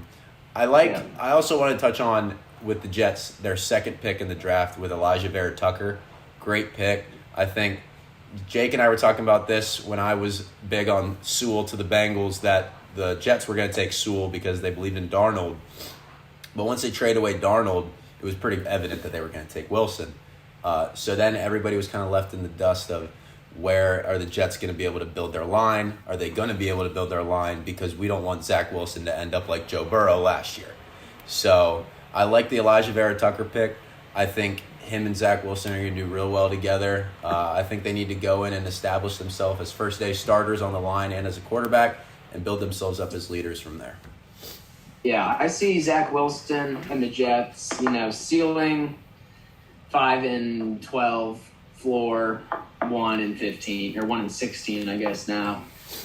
[SPEAKER 3] also want to touch on, with the Jets, their second pick in the draft with Elijah Vera Tucker. Great pick. I think Jake and I were talking about this when I was big on Sewell to the Bengals, that the Jets were going to take Sewell because they believed in Darnold. But once they trade away Darnold, it was pretty evident that they were going to take Wilson. So then everybody was kind of left in the dust of, where are the Jets going to be able to build their line? Are they going to be able to build their line? Because we don't want Zach Wilson to end up like Joe Burrow last year. So I like the Elijah Vera Tucker pick. I think him and Zach Wilson are going to do real well together. I think they need to go in and establish themselves as first-day starters on the line and as a quarterback and build themselves up as leaders from there.
[SPEAKER 4] Yeah, I see Zach Wilson and the Jets, ceiling 5-12, floor 1-15, or 1-16, I guess now,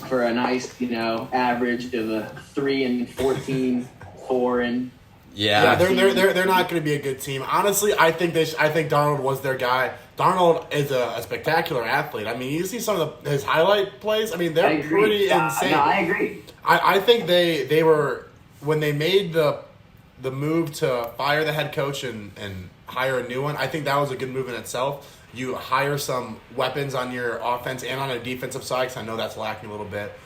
[SPEAKER 4] for a nice, average of a 3-14, 4-.
[SPEAKER 2] Yeah, they're not going to be a good team. Honestly, I think Darnold was their guy. Darnold is a spectacular athlete. You see some of his highlight plays. They're pretty insane.
[SPEAKER 4] No, I agree.
[SPEAKER 2] I think they were, when they made the move to fire the head coach and hire a new one, I think that was a good move in itself. You hire some weapons on your offense and on a defensive side, because I know that's lacking a little bit.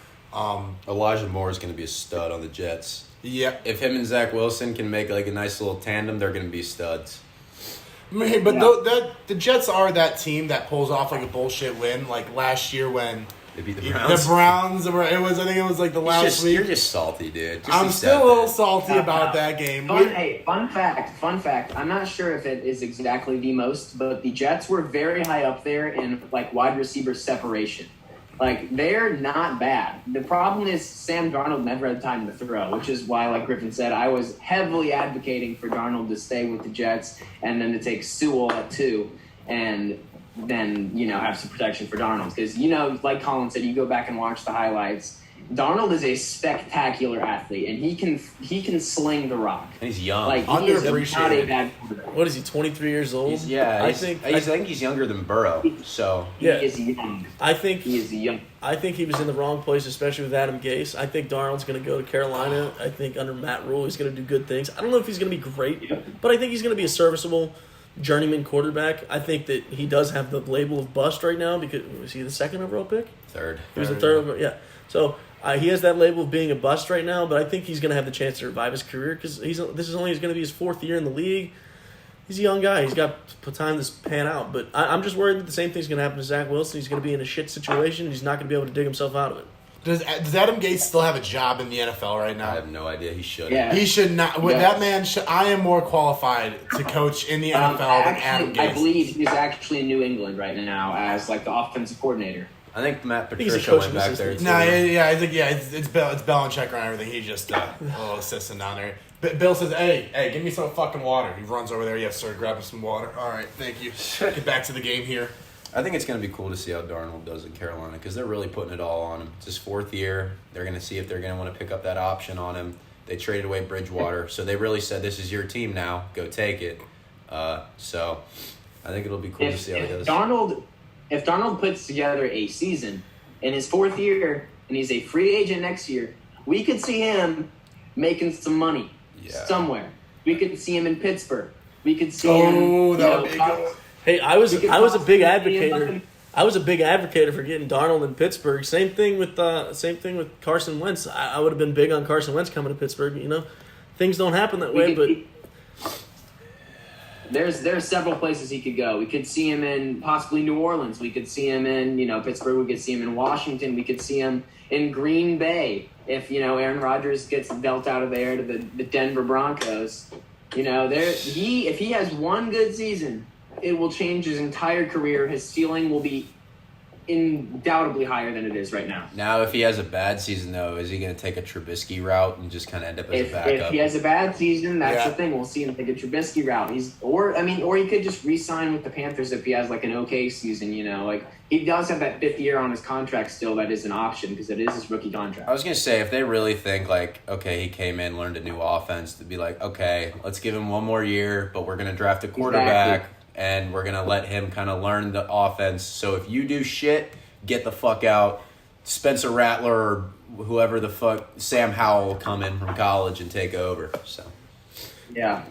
[SPEAKER 3] Elijah Moore is going to be a stud on the Jets.
[SPEAKER 2] Yeah.
[SPEAKER 3] If him and Zach Wilson can make like a nice little tandem, they're going to be studs.
[SPEAKER 2] But the Jets are that team that pulls off like a bullshit win, like last year when
[SPEAKER 3] they beat the Browns.
[SPEAKER 2] The Browns were. I think it was like the last week.
[SPEAKER 3] You're just salty, dude.
[SPEAKER 2] I'm still a little salty about that game.
[SPEAKER 4] Fun fact. I'm not sure if it is exactly the most, but the Jets were very high up there in like wide receiver separation. Like, they're not bad. The problem is Sam Darnold never had time to throw, which is why, like Griffin said, I was heavily advocating for Darnold to stay with the Jets and then to take Sewell at 2 and then, have some protection for Darnold. Because, like Colin said, you go back and watch the highlights. Darnold is a spectacular athlete, and he can sling the rock.
[SPEAKER 3] And he's young.
[SPEAKER 4] Like, he is not a bad quarterback.
[SPEAKER 1] What is he, 23 years old?
[SPEAKER 3] I think he's younger than Burrow. So
[SPEAKER 4] he is young.
[SPEAKER 1] I think
[SPEAKER 4] he is young.
[SPEAKER 1] I think he was in the wrong place, especially with Adam Gase. I think Darnold's going to go to Carolina. I think under Matt Rule, he's going to do good things. I don't know if he's going to be great, but I think he's going to be a serviceable journeyman quarterback. I think that he does have the label of bust right now because was he the second overall pick?
[SPEAKER 3] Third.
[SPEAKER 1] He was the third. Yeah. So he has that label of being a bust right now, but I think he's going to have the chance to revive his career because this is only going to be his 4th year in the league. He's a young guy. He's got time to pan out. But I'm just worried that the same thing's going to happen to Zach Wilson. He's going to be in a shit situation, and he's not going to be able to dig himself out of it.
[SPEAKER 2] Does Adam Gase still have a job in the NFL right now?
[SPEAKER 3] I have no idea. He should.
[SPEAKER 4] Yeah.
[SPEAKER 2] He should not. With that man, I am more qualified to coach in the NFL than Adam Gase.
[SPEAKER 4] I believe he's actually in New England right now as like the offensive coordinator.
[SPEAKER 3] I think Matt
[SPEAKER 1] he's a
[SPEAKER 3] Patricia
[SPEAKER 1] coaching
[SPEAKER 3] went back there.
[SPEAKER 1] assistant.
[SPEAKER 3] Too.
[SPEAKER 2] No, I think it's Belichick on everything. He's just a little assistant down there. Bill says, hey, give me some fucking water. He runs over there. Yes, sir. Grab him some water. All right, thank you. Get back to the game here.
[SPEAKER 3] I think it's going to be cool to see how Darnold does in Carolina because they're really putting it all on him. It's his 4th year. They're going to see if they're going to want to pick up that option on him. They traded away Bridgewater, so they really said, this is your team now. Go take it. So I think it'll be cool to see how he does.
[SPEAKER 4] If Darnold puts together a season in his 4th year and he's a free agent next year, we could see him making some money somewhere. We could see him in Pittsburgh. We could see him.
[SPEAKER 2] Oh, that would be good.
[SPEAKER 1] Hey, I was a big advocate. I was a big advocate for getting Darnold in Pittsburgh. Same thing with Carson Wentz. I would have been big on Carson Wentz coming to Pittsburgh. You know, things don't happen that way, but
[SPEAKER 4] there's several places he could go. We could see him in possibly New Orleans. We could see him in Pittsburgh. We could see him in Washington. We could see him in Green Bay if Aaron Rodgers gets dealt out of there to the Denver Broncos. If he has one good season, it will change his entire career. His ceiling will be undoubtedly higher than it is right now.
[SPEAKER 3] Now, if he has a bad season, though, is he going to take a Trubisky route and just kind of end up as a backup?
[SPEAKER 4] If he has a bad season, that's the thing. We'll see him take a Trubisky route. Or he could just re-sign with the Panthers if he has like an okay season. Like he does have that 5th year on his contract still. That is an option because it is his rookie contract.
[SPEAKER 3] I was going to say, if they really think like, okay, he came in, learned a new offense, to be like, okay, let's give him one more year, but we're going to draft a quarterback. Exactly. And we're going to let him kind of learn the offense. So if you do shit, get the fuck out. Spencer Rattler or whoever the fuck, Sam Howell will come in from college and take over. So,
[SPEAKER 4] yeah,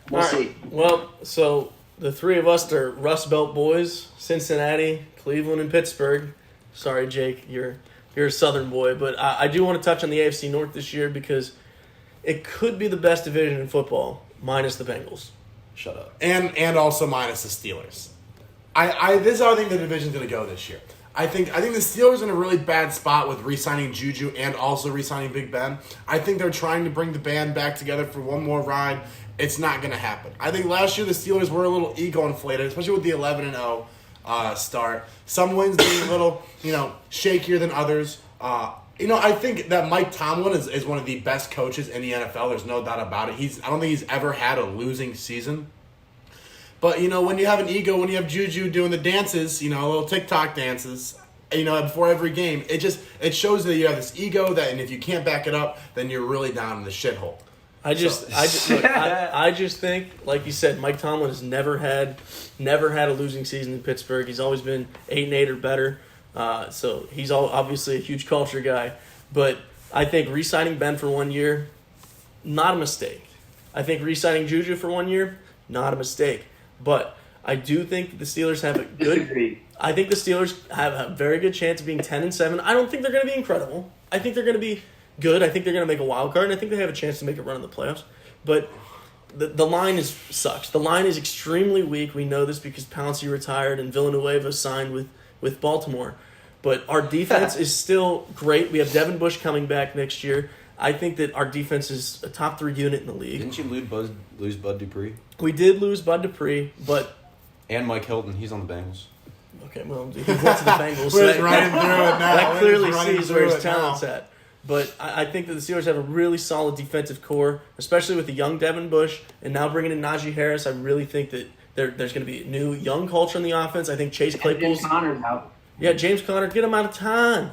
[SPEAKER 4] we'll see.
[SPEAKER 1] Well, so the 3 of us are Rust Belt boys, Cincinnati, Cleveland, and Pittsburgh. Sorry, Jake, you're a Southern boy. But I do want to touch on the AFC North this year because it could be the best division in football, minus the Bengals.
[SPEAKER 3] Shut up.
[SPEAKER 2] And also minus the Steelers. This is how I think the division's going to go this year. I think the Steelers are in a really bad spot with re-signing Juju and also re-signing Big Ben. I think they're trying to bring the band back together for one more ride. It's not going to happen. I think last year the Steelers were a little ego inflated, especially with the 11-0 start. Some wins being a little, shakier than others. I think that Mike Tomlin is one of the best coaches in the NFL. There's no doubt about it. I don't think he's ever had a losing season. But, when you have an ego, when you have Juju doing the dances, little TikTok dances, before every game, it shows that you have this ego and if you can't back it up, then you're really down in the shithole.
[SPEAKER 1] I just think, like you said, Mike Tomlin has never had a losing season in Pittsburgh. He's always been 8-8 or better. So he's obviously a huge culture guy. But I think re-signing Ben for 1 year, not a mistake. I think re-signing Juju for 1 year, not a mistake. But I do think that the Steelers have a good. I think the Steelers have a very good chance of being 10-7. I don't think they're going to be incredible. I think they're going to be good. I think they're going to make a wild card, and I think they have a chance to make a run in the playoffs. But the line sucks. The line is extremely weak. We know this because Pouncey retired and Villanueva signed with Baltimore. But our defense is still great. We have Devin Bush coming back next year. I think that our defense is a top 3 unit in the league.
[SPEAKER 3] Didn't you lose Bud Dupree?
[SPEAKER 1] We did lose Bud Dupree, but...
[SPEAKER 3] And Mike Hilton, he's on the Bengals.
[SPEAKER 1] Okay, well, he went to the Bengals.
[SPEAKER 2] We're just running through it now.
[SPEAKER 1] That clearly sees where his talent's at. But I think that the Steelers have a really solid defensive core, especially with the young Devin Bush, and now bringing in Najee Harris. I really think that there's going to be a new young culture in the offense. I think Chase Claypool's...
[SPEAKER 4] James Conner's out.
[SPEAKER 1] Yeah, James Conner, get him out of time.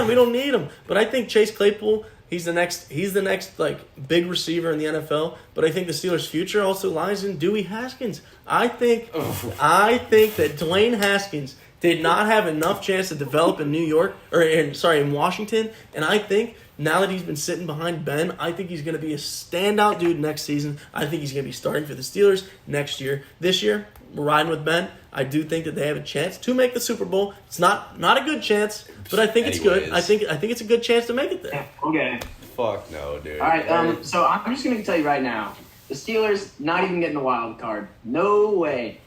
[SPEAKER 1] We don't need him. But I think Chase Claypool... He's the next big receiver in the NFL, but I think the Steelers' future also lies in Dewey Haskins. I think that Dwayne Haskins did not have enough chance to develop in in Washington, and I think now that he's been sitting behind Ben, I think he's going to be a standout dude next season. I think he's going to be starting for the Steelers next year. This year, we're riding with Ben. I do think that they have a chance to make the Super Bowl. It's not a good chance, but I think it's good. I think it's a good chance to make it there.
[SPEAKER 4] Okay.
[SPEAKER 3] Fuck no, dude.
[SPEAKER 4] All right. So I'm just gonna tell you right now, the Steelers not even getting the wild card. No way.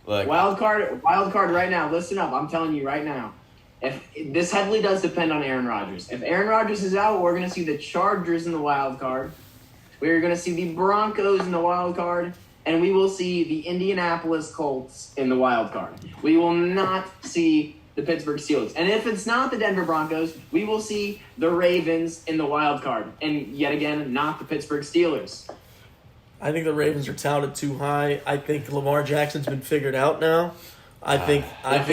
[SPEAKER 3] Look,
[SPEAKER 4] wild card right now. Listen up. I'm telling you right now. If this heavily does depend on Aaron Rodgers. If Aaron Rodgers is out, we're going to see the Chargers in the wild card. We're going to see the Broncos in the wild card, and we will see the Indianapolis Colts in the wild card. We will not see the Pittsburgh Steelers. And if it's not the Denver Broncos, we will see the Ravens in the wild card. And yet again, not the Pittsburgh Steelers.
[SPEAKER 1] I think the Ravens are touted too high. I think Lamar Jackson's been figured out now. I think
[SPEAKER 2] that's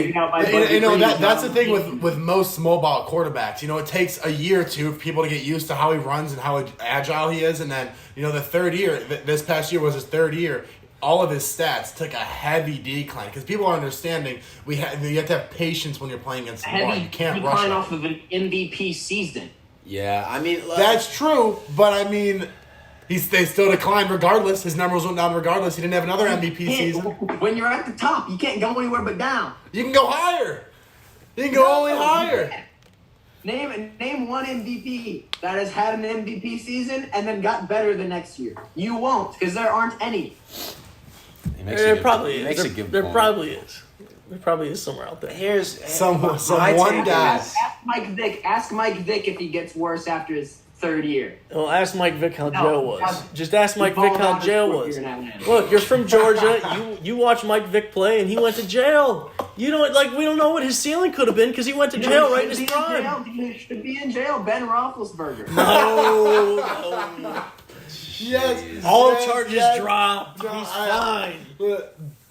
[SPEAKER 2] the thing with most small ball quarterbacks. It takes a year or two for people to get used to how he runs and how agile he is, and then the third year. This past year was his third year. All of his stats took a heavy decline because people are understanding you have to have patience when you're playing against the ball. You can't rush
[SPEAKER 4] decline off of an MVP season.
[SPEAKER 3] Yeah, I mean
[SPEAKER 2] that's true, but I mean. They still declined regardless. His numbers went down regardless. He didn't have another MVP season.
[SPEAKER 4] When you're at the top, you can't go anywhere but down.
[SPEAKER 2] You can go higher. You can go only higher.
[SPEAKER 4] Name one MVP that has had an MVP season and then got better the next year. You won't, because there aren't any.
[SPEAKER 1] There probably is. There probably is. There probably is somewhere out there.
[SPEAKER 3] Here's
[SPEAKER 2] some one guy.
[SPEAKER 4] Ask Mike Vick if he gets worse after his third year.
[SPEAKER 1] Well, ask Mike Vick how jail was. Just ask Mike Vick how jail was. Look, you're from Georgia. You watch Mike Vick play, and he went to jail. We don't know what his ceiling could have been because he went to jail right in his prime.
[SPEAKER 4] He should be in jail. Ben Roethlisberger.
[SPEAKER 1] No.
[SPEAKER 2] Yes.
[SPEAKER 1] All charges dropped. He's fine.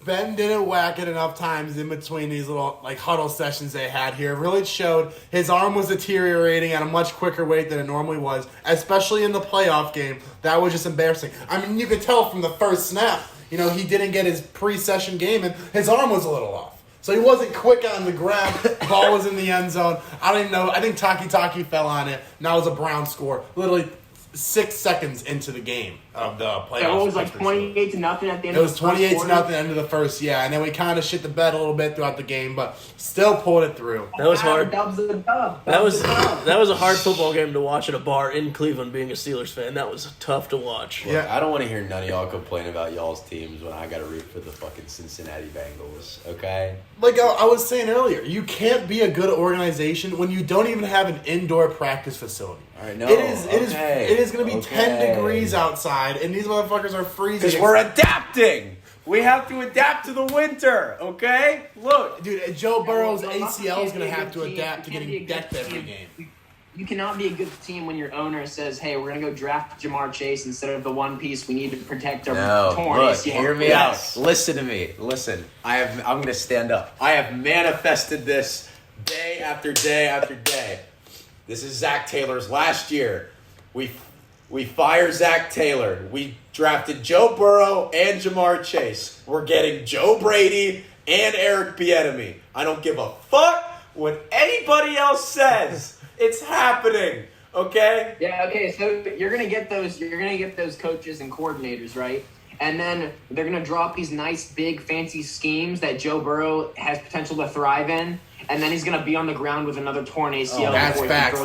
[SPEAKER 2] Ben didn't whack it enough times in between these little huddle sessions they had here. It really showed his arm was deteriorating at a much quicker rate than it normally was, especially in the playoff game. That was just embarrassing. I mean, you could tell from the first snap, he didn't get his pre-session game, and his arm was a little off. So he wasn't quick on the grab. Ball was in the end zone. I don't even know. I think Taki fell on it. Now it was a Brown score. Literally 6 seconds into the game of the playoffs.
[SPEAKER 4] So it was 28-0 at the end of the first
[SPEAKER 2] quarter? It was 28-0 at the end of the first, yeah. And then we kind of shit the bed a little bit throughout the game, but still pulled it through.
[SPEAKER 1] That was hard.
[SPEAKER 4] That
[SPEAKER 1] was a hard football game to watch at a bar in Cleveland, being a Steelers fan. That was tough to watch.
[SPEAKER 3] Yeah, I don't want to hear none of y'all complain about y'all's teams when I got to root for the fucking Cincinnati Bengals, okay?
[SPEAKER 2] Like I was saying earlier, you can't be a good organization when you don't even have an indoor practice facility.
[SPEAKER 3] All right, no.
[SPEAKER 2] It is going to be 10 degrees outside, and these motherfuckers are freezing.
[SPEAKER 3] Because we're adapting. We have to adapt to the winter, okay? Look.
[SPEAKER 2] Dude, Joe Burrow's ACL is going to have to adapt to getting decked every game.
[SPEAKER 4] You cannot be a good team when your owner says, hey, we're going to go draft Jamar Chase instead of the one piece we need to protect our torn ACL.
[SPEAKER 3] Hear me out. Listen to me. Listen. I'm going to stand up. I have manifested this day after day after day. This is Zach Taylor's last year. We fire Zach Taylor. We drafted Joe Burrow and Jamar Chase. We're getting Joe Brady and Eric Bieniemy. I don't give a fuck what anybody else says. It's happening. Okay?
[SPEAKER 4] Yeah, okay, so you're gonna get those coaches and coordinators, right? And then they're gonna drop these nice big fancy schemes that Joe Burrow has potential to thrive in. And then he's going to be on the ground with another torn ACL.
[SPEAKER 2] That's facts.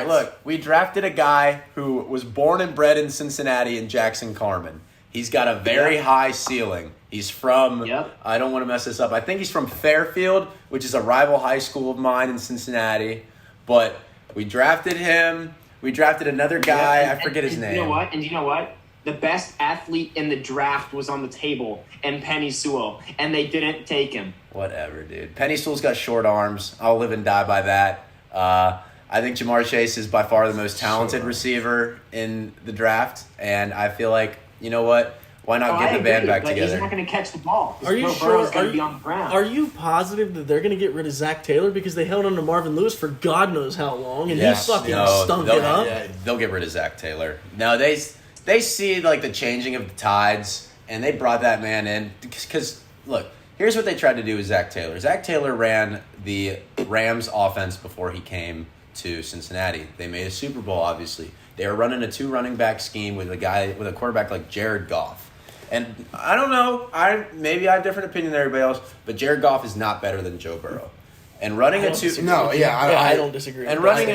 [SPEAKER 3] Look. We drafted a guy who was born and bred in Cincinnati in Jackson Carmen. He's got a very high ceiling. He's from, I don't want to mess this up, I think he's from Fairfield, which is a rival high school of mine in Cincinnati. But we drafted him. We drafted another guy. I forget his name.
[SPEAKER 4] You know what? The best athlete in the draft was on the table, and Penny Sewell, and they didn't take him.
[SPEAKER 3] Whatever, dude. Penny Sewell's got short arms. I'll live and die by that. I think Jamar Chase is by far the most talented receiver in the draft, and I feel like, you know what? Why not get the band back together?
[SPEAKER 4] He's not going to catch the ball.
[SPEAKER 1] Are you sure? Are you positive that they're going to get rid of Zach Taylor because they held on to Marvin Lewis for God knows how long, and he fucking stunk it up?
[SPEAKER 3] Yeah, they'll get rid of Zach Taylor. No, they see the changing of the tides, and they brought that man in because look. Here's what they tried to do with Zach Taylor. Zach Taylor ran the Rams offense before he came to Cincinnati. They made a Super Bowl, obviously. They were running a 2 running back scheme with a quarterback like Jared Goff. And I don't know, maybe I have a different opinion than everybody else, but Jared Goff is not better than Joe Burrow. And running a 2,
[SPEAKER 1] I don't disagree.
[SPEAKER 3] And running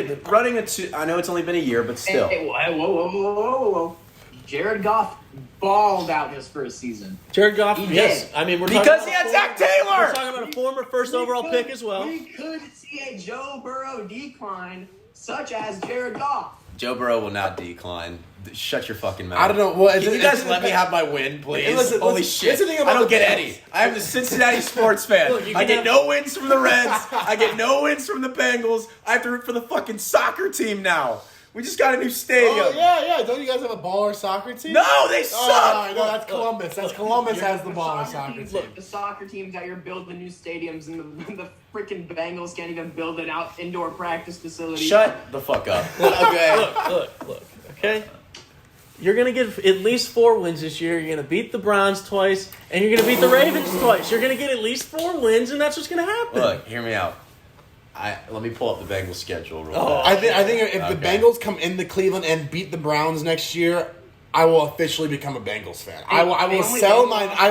[SPEAKER 3] a 2, I know it's only been a year, but still.
[SPEAKER 4] Hey, whoa. Jared Goff balled out his first season.
[SPEAKER 1] Jared Goff,
[SPEAKER 4] He
[SPEAKER 1] yes.
[SPEAKER 4] did.
[SPEAKER 1] I mean,
[SPEAKER 3] Because he had Zach Taylor!
[SPEAKER 1] We're talking about a former first overall pick as well.
[SPEAKER 4] We could see a Joe Burrow decline, such as Jared Goff.
[SPEAKER 3] Joe Burrow will not decline. Shut your fucking mouth.
[SPEAKER 2] I don't know. Well,
[SPEAKER 3] Can you guys let me have my win, please?
[SPEAKER 2] Hey, listen,
[SPEAKER 3] Holy
[SPEAKER 2] listen,
[SPEAKER 3] shit.
[SPEAKER 2] that's the thing about
[SPEAKER 3] I don't
[SPEAKER 2] the
[SPEAKER 3] get
[SPEAKER 2] Bills.
[SPEAKER 3] any. I am the Cincinnati sports fan.
[SPEAKER 1] Look, you
[SPEAKER 3] I
[SPEAKER 1] can
[SPEAKER 3] get
[SPEAKER 1] have-
[SPEAKER 3] no wins from the Reds. I get no wins from the Bengals. I have to root for the fucking soccer team now. We just got a new stadium.
[SPEAKER 2] Oh, yeah. Don't you guys have a baller soccer team?
[SPEAKER 3] No, they suck.
[SPEAKER 2] Oh, no, that's Columbus. That's Columbus has the baller soccer
[SPEAKER 4] teams,
[SPEAKER 2] team.
[SPEAKER 4] the soccer teams out here building new stadiums, and the freaking Bengals can't even build an indoor practice facility.
[SPEAKER 3] Shut the fuck up. Okay.
[SPEAKER 1] Look. Okay? You're going to get at least 4 wins this year. You're going to beat the Browns twice, and you're going to beat the Ravens twice. You're going to get at least 4 wins, and that's what's going to happen.
[SPEAKER 3] Look, hear me out. Let me pull up the Bengals schedule real
[SPEAKER 1] Oh.
[SPEAKER 3] quick.
[SPEAKER 2] I think if the
[SPEAKER 3] Okay.
[SPEAKER 2] Bengals come into Cleveland and beat the Browns next year, I will officially become a Bengals fan. I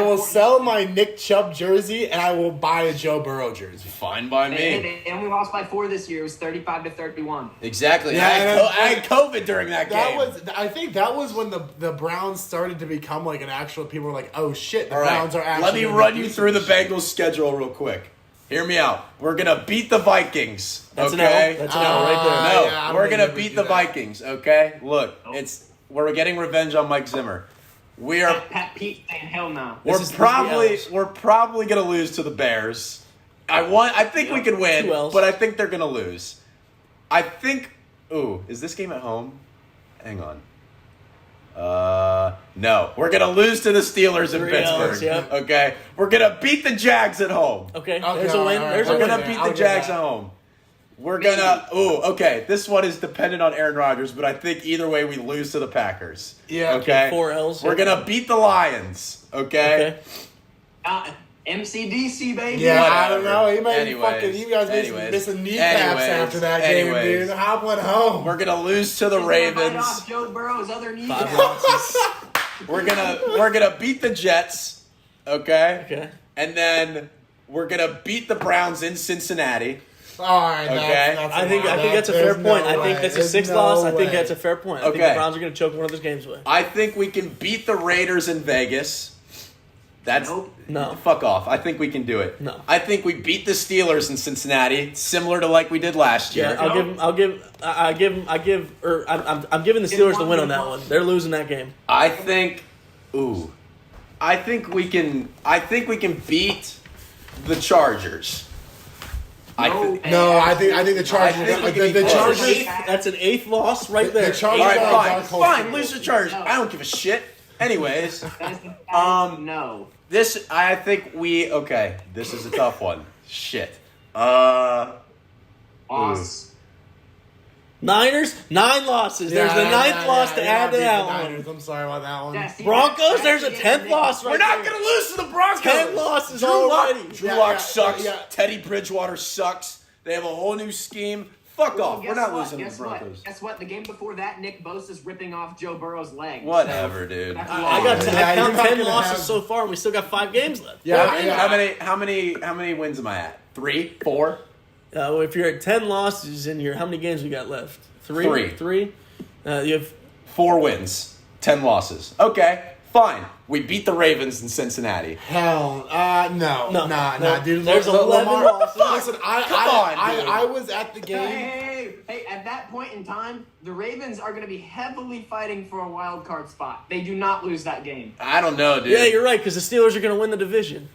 [SPEAKER 2] will sell my Nick Chubb jersey and I will buy a Joe Burrow jersey.
[SPEAKER 3] Fine by me.
[SPEAKER 4] And we lost by 4 this year. It was 35-31.
[SPEAKER 3] Exactly.
[SPEAKER 2] Yeah,
[SPEAKER 3] I had COVID during that game.
[SPEAKER 2] I think that was when the Browns started to become like an actual. People were like, "Oh shit, the
[SPEAKER 3] All right,
[SPEAKER 2] Browns are actually."
[SPEAKER 3] let me
[SPEAKER 2] gonna
[SPEAKER 3] run
[SPEAKER 2] do
[SPEAKER 3] you
[SPEAKER 2] some
[SPEAKER 3] through the
[SPEAKER 2] shit."
[SPEAKER 3] Bengals schedule real quick. Hear me out. We're going to beat the Vikings.
[SPEAKER 1] That's
[SPEAKER 3] okay?
[SPEAKER 1] an L. That's an L right there.
[SPEAKER 3] No,
[SPEAKER 2] Yeah, I don't
[SPEAKER 3] we're
[SPEAKER 2] think
[SPEAKER 3] gonna
[SPEAKER 2] we
[SPEAKER 3] beat
[SPEAKER 2] do
[SPEAKER 3] the
[SPEAKER 2] that.
[SPEAKER 3] Vikings. Okay, look, we're getting revenge on Mike Zimmer. We are
[SPEAKER 4] Pat Pete saying hell no.
[SPEAKER 1] This is the
[SPEAKER 3] we're probably gonna lose to the Bears. I think we can win,
[SPEAKER 1] 2 Ls.
[SPEAKER 3] but I think they're gonna lose. I think. Ooh, is this game at home? Hang on. No, we're gonna lose to the Steelers in
[SPEAKER 1] 3
[SPEAKER 3] Pittsburgh.
[SPEAKER 1] Ls, yep.
[SPEAKER 3] Okay, we're gonna beat the Jags at home.
[SPEAKER 1] Okay,
[SPEAKER 2] Okay,
[SPEAKER 1] there's a win.
[SPEAKER 2] all right,
[SPEAKER 1] There's
[SPEAKER 3] We're
[SPEAKER 1] a win.
[SPEAKER 3] gonna
[SPEAKER 2] there.
[SPEAKER 3] beat
[SPEAKER 2] I'll
[SPEAKER 3] the
[SPEAKER 2] give
[SPEAKER 3] Jags
[SPEAKER 2] that.
[SPEAKER 3] at home. We're gonna. Ooh, okay. This one is dependent on Aaron Rodgers, but I think either way we lose to the Packers.
[SPEAKER 2] Yeah.
[SPEAKER 3] Okay.
[SPEAKER 1] 4 Ls.
[SPEAKER 3] We're gonna beat the Lions. Okay.
[SPEAKER 4] MCDC, baby.
[SPEAKER 2] Yeah, I
[SPEAKER 3] Whatever.
[SPEAKER 2] don't know. You
[SPEAKER 3] Anyways,
[SPEAKER 2] you guys missing kneecaps after that game, dude. Hop one home.
[SPEAKER 3] We're gonna lose to the
[SPEAKER 4] He's gonna bite
[SPEAKER 3] Ravens.
[SPEAKER 4] off Joe Burrow's other
[SPEAKER 1] 5
[SPEAKER 4] kneecap.
[SPEAKER 1] losses.
[SPEAKER 3] We're gonna beat the Jets. Okay.
[SPEAKER 1] Okay.
[SPEAKER 3] And then we're gonna beat the Browns in Cincinnati.
[SPEAKER 2] All right.
[SPEAKER 3] Okay.
[SPEAKER 2] That's
[SPEAKER 1] I think that's a
[SPEAKER 2] there's
[SPEAKER 1] fair point.
[SPEAKER 2] no
[SPEAKER 1] I think
[SPEAKER 2] way.
[SPEAKER 1] that's a
[SPEAKER 2] There's
[SPEAKER 1] 6th
[SPEAKER 2] no
[SPEAKER 1] loss. I think
[SPEAKER 2] way.
[SPEAKER 1] that's a fair point. I think
[SPEAKER 3] Okay.
[SPEAKER 1] the Browns are going to choke one of those games away.
[SPEAKER 3] I think we can beat the Raiders in Vegas. That's
[SPEAKER 4] Nope.
[SPEAKER 1] No.
[SPEAKER 3] fuck off. I think we can do it.
[SPEAKER 1] No.
[SPEAKER 3] I think we beat the Steelers in Cincinnati, similar to like we did last year.
[SPEAKER 1] Yeah, I'm giving the Steelers the win on that one. They're losing that game.
[SPEAKER 3] I think we can beat the Chargers.
[SPEAKER 2] I think the Chargers.
[SPEAKER 3] I think we can
[SPEAKER 2] The
[SPEAKER 3] beat
[SPEAKER 2] Chargers.
[SPEAKER 1] That's an 8th loss right there.
[SPEAKER 2] The Chargers
[SPEAKER 3] All right,
[SPEAKER 2] are a
[SPEAKER 3] fine,
[SPEAKER 2] dark horse
[SPEAKER 3] fine.
[SPEAKER 2] favorite.
[SPEAKER 3] Lose the Chargers. I don't give a shit. Anyways,
[SPEAKER 4] No.
[SPEAKER 3] this I think we okay. This is a tough one. Shit.
[SPEAKER 4] Loss.
[SPEAKER 1] Niners, 9 losses. There's the 9th loss to add to that one.
[SPEAKER 2] I'm sorry about that one.
[SPEAKER 4] Yeah, see,
[SPEAKER 1] Broncos,
[SPEAKER 4] that's
[SPEAKER 1] there's a
[SPEAKER 4] the
[SPEAKER 1] 10th
[SPEAKER 4] end.
[SPEAKER 1] loss right
[SPEAKER 3] We're not
[SPEAKER 1] there.
[SPEAKER 3] gonna lose to the Broncos.
[SPEAKER 1] 10 losses
[SPEAKER 3] Drew Lock,
[SPEAKER 1] already.
[SPEAKER 3] Drew
[SPEAKER 2] Yeah,
[SPEAKER 3] Lock
[SPEAKER 2] yeah,
[SPEAKER 3] sucks.
[SPEAKER 2] yeah.
[SPEAKER 3] Teddy Bridgewater sucks. They have a whole new scheme. Fuck
[SPEAKER 4] Well,
[SPEAKER 3] off. We're
[SPEAKER 4] guess
[SPEAKER 3] not
[SPEAKER 4] what?
[SPEAKER 3] losing to
[SPEAKER 4] Guess
[SPEAKER 3] the Broncos.
[SPEAKER 4] what? Guess what? The game before that, Nick Bosa's ripping off Joe Burrow's leg.
[SPEAKER 3] Whatever, dude.
[SPEAKER 4] That's
[SPEAKER 1] I
[SPEAKER 4] loss.
[SPEAKER 1] got
[SPEAKER 2] Yeah,
[SPEAKER 1] I count
[SPEAKER 2] you're not
[SPEAKER 1] 10
[SPEAKER 2] gonna
[SPEAKER 1] losses
[SPEAKER 2] have-
[SPEAKER 1] so far, and we still got 5 games left.
[SPEAKER 2] Yeah,
[SPEAKER 3] How many wins am I at? 3, 4?
[SPEAKER 1] Well, if you're at 10 losses in your, how many games we got left? 3?
[SPEAKER 3] 3.
[SPEAKER 1] You have
[SPEAKER 3] 4 wins, 10 losses. Okay, fine. We beat the Ravens in Cincinnati.
[SPEAKER 2] Hell, no,
[SPEAKER 1] No,
[SPEAKER 2] nah, dude.
[SPEAKER 1] There's 11 losses.
[SPEAKER 2] Listen,
[SPEAKER 3] Come on, dude.
[SPEAKER 2] I was at the game.
[SPEAKER 4] Hey, at that point in time, the Ravens are going to be heavily fighting for a wild card spot. They do not lose that game.
[SPEAKER 3] I don't know, dude.
[SPEAKER 1] Yeah, you're right, because the Steelers are going to win the division.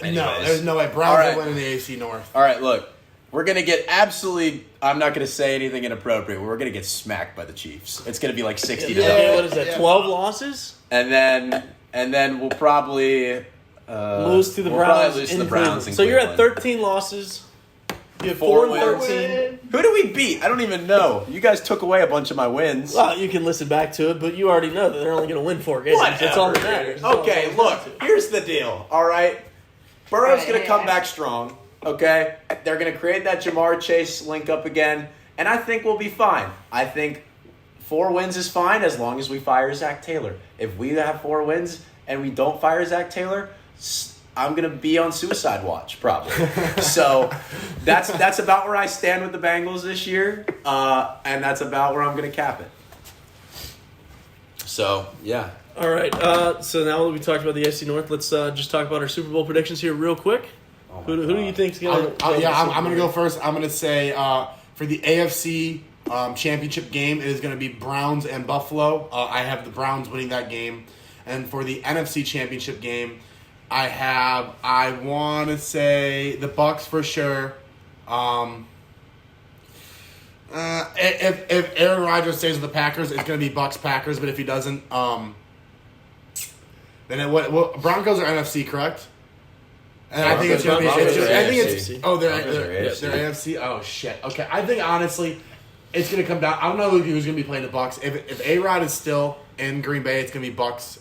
[SPEAKER 2] No,
[SPEAKER 3] Anyways.
[SPEAKER 2] there's no way. Browns
[SPEAKER 3] All right.
[SPEAKER 2] are winning the AC North.
[SPEAKER 3] All right, look. We're going to get absolutely... I'm not going to say anything inappropriate. We're going to get smacked by the Chiefs. It's going to be like 60 to
[SPEAKER 1] Okay,
[SPEAKER 3] nothing.
[SPEAKER 1] what is that,
[SPEAKER 2] Yeah.
[SPEAKER 1] 12 losses?
[SPEAKER 3] And then we'll probably...
[SPEAKER 1] Lose to the
[SPEAKER 3] we'll
[SPEAKER 1] Browns
[SPEAKER 3] probably lose to
[SPEAKER 1] in
[SPEAKER 3] the Browns
[SPEAKER 1] Cleveland.
[SPEAKER 3] in
[SPEAKER 1] So you're at
[SPEAKER 3] Cleveland.
[SPEAKER 1] 13 losses. You have
[SPEAKER 3] 4
[SPEAKER 1] 4 and
[SPEAKER 3] wins.
[SPEAKER 1] 13.
[SPEAKER 3] Who do we beat? I don't even know. You guys took away a bunch of my wins.
[SPEAKER 1] Well, you can listen back to it, but you already know that they're only going to win 4 games. That's all that
[SPEAKER 3] Whatever,
[SPEAKER 1] matters.
[SPEAKER 3] dude.
[SPEAKER 1] That's all
[SPEAKER 3] Okay,
[SPEAKER 1] it
[SPEAKER 3] look.
[SPEAKER 1] comes down to.
[SPEAKER 3] Here's the deal, all right? Burrow's
[SPEAKER 4] Hey,
[SPEAKER 3] going to
[SPEAKER 4] hey,
[SPEAKER 3] come
[SPEAKER 4] hey.
[SPEAKER 3] back strong, okay? They're going to create that Jamar Chase link up again, and I think we'll be fine. I think 4 wins is fine as long as we fire Zach Taylor. If we have 4 wins and we don't fire Zach Taylor, I'm going to be on suicide watch, probably. So that's about where I stand with the Bengals this year, and that's about where I'm going to cap it. So, yeah.
[SPEAKER 1] All right. So now that we talked about the AFC North, let's just talk about our Super Bowl predictions here real quick. Who do you think's going to?
[SPEAKER 2] I'm going to go first. I'm going to say for the AFC championship game, it is going to be Browns and Buffalo. I have the Browns winning that game. And for the NFC championship game, I want to say the Bucks for sure. If Aaron Rodgers stays with the Packers, it's going to be Bucks-Packers. But if he doesn't, then Broncos are NFC, correct? And I think it's going to be. They're AFC. Oh shit. Okay, I think honestly, it's going to come down. I don't know who's going to be playing the Bucks. If A-Rod is still in Green Bay, it's going to be Bucks,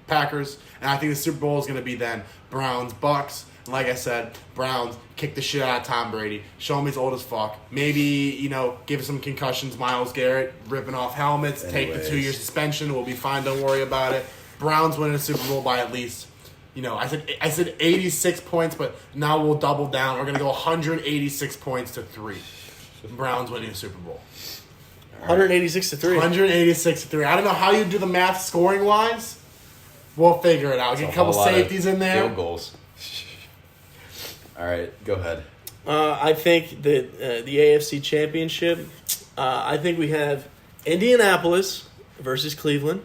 [SPEAKER 2] Packers, and I think the Super Bowl is going to be then Browns, Bucks. And like I said, Browns kick the shit out of Tom Brady. Show him he's old as fuck. Maybe give some concussions. Myles Garrett ripping off helmets. Take the 2-year suspension. We'll be fine. Don't worry about it. Browns winning the Super Bowl by at least. I said 86 points, but now we'll double down. We're going to go 186 points to 3. Browns winning the Super Bowl.
[SPEAKER 1] 186 to 3.
[SPEAKER 2] 186 to 3. I don't know how you do the math scoring-wise. We'll figure it out. Get a couple safeties in there.
[SPEAKER 3] Field goals. All right, go ahead.
[SPEAKER 1] I think that the AFC Championship, I think we have Indianapolis versus Cleveland.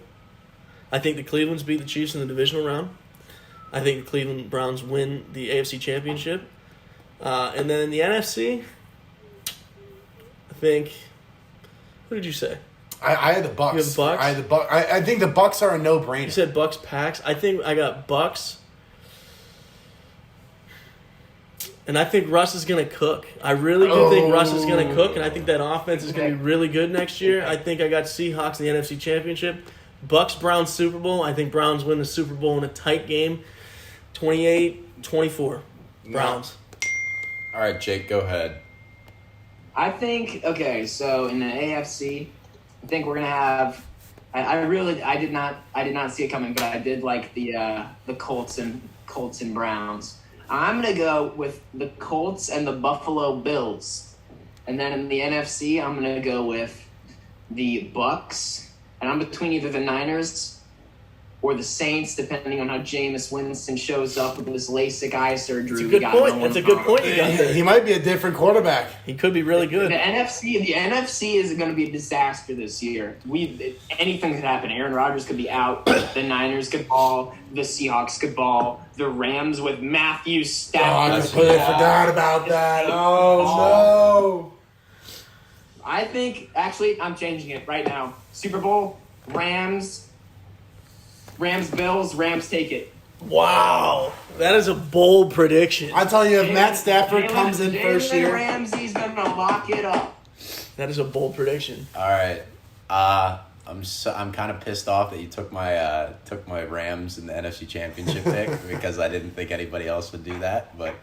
[SPEAKER 1] I think the Clevelands beat the Chiefs in the divisional round. I think the Cleveland Browns win the AFC Championship. And then the NFC, I think, who did you say?
[SPEAKER 2] I had the Bucks.
[SPEAKER 1] You have the Bucks?
[SPEAKER 2] I had the Bucks. I think the Bucks are a no-brainer.
[SPEAKER 1] You said Bucks, Packs. I think I got Bucks. And I think Russ is going to cook. I really do think Russ is going to cook, and I think that offense is going to be really good next year. I think I got Seahawks in the NFC Championship. Bucks, Browns, Super Bowl. I think Browns win the Super Bowl in a tight game. 28-24. Browns.
[SPEAKER 3] All right, Jake, go ahead.
[SPEAKER 4] I think, so in the AFC, I think we're going to have I did not see it coming, but I did like the Colts and Browns. I'm going to go with the Colts and the Buffalo Bills. And then in the NFC, I'm going to go with the Bucks. And I'm between either the Niners or the Saints, depending on how Jameis Winston shows up with this LASIK eye surgery.
[SPEAKER 1] That's a good point. That's a good point you got there.
[SPEAKER 2] He might be a different quarterback.
[SPEAKER 1] He could be really good.
[SPEAKER 4] The NFC is going to be a disaster this year. Anything could happen. Aaron Rodgers could be out. The Niners could ball. The Seahawks could ball. The Rams with Matthew Stafford.
[SPEAKER 2] I completely forgot about that. Oh, no.
[SPEAKER 4] I think, actually, I'm changing it right now. Super Bowl, Rams, Bills, Rams take it.
[SPEAKER 1] Wow. That is a bold prediction.
[SPEAKER 2] I tell you, if Matt Stafford comes in first year.
[SPEAKER 4] Ramsey's going to lock it up.
[SPEAKER 1] That is a bold prediction.
[SPEAKER 3] All right. I'm kind of pissed off that you took my Rams in the NFC Championship pick because I didn't think anybody else would do that. But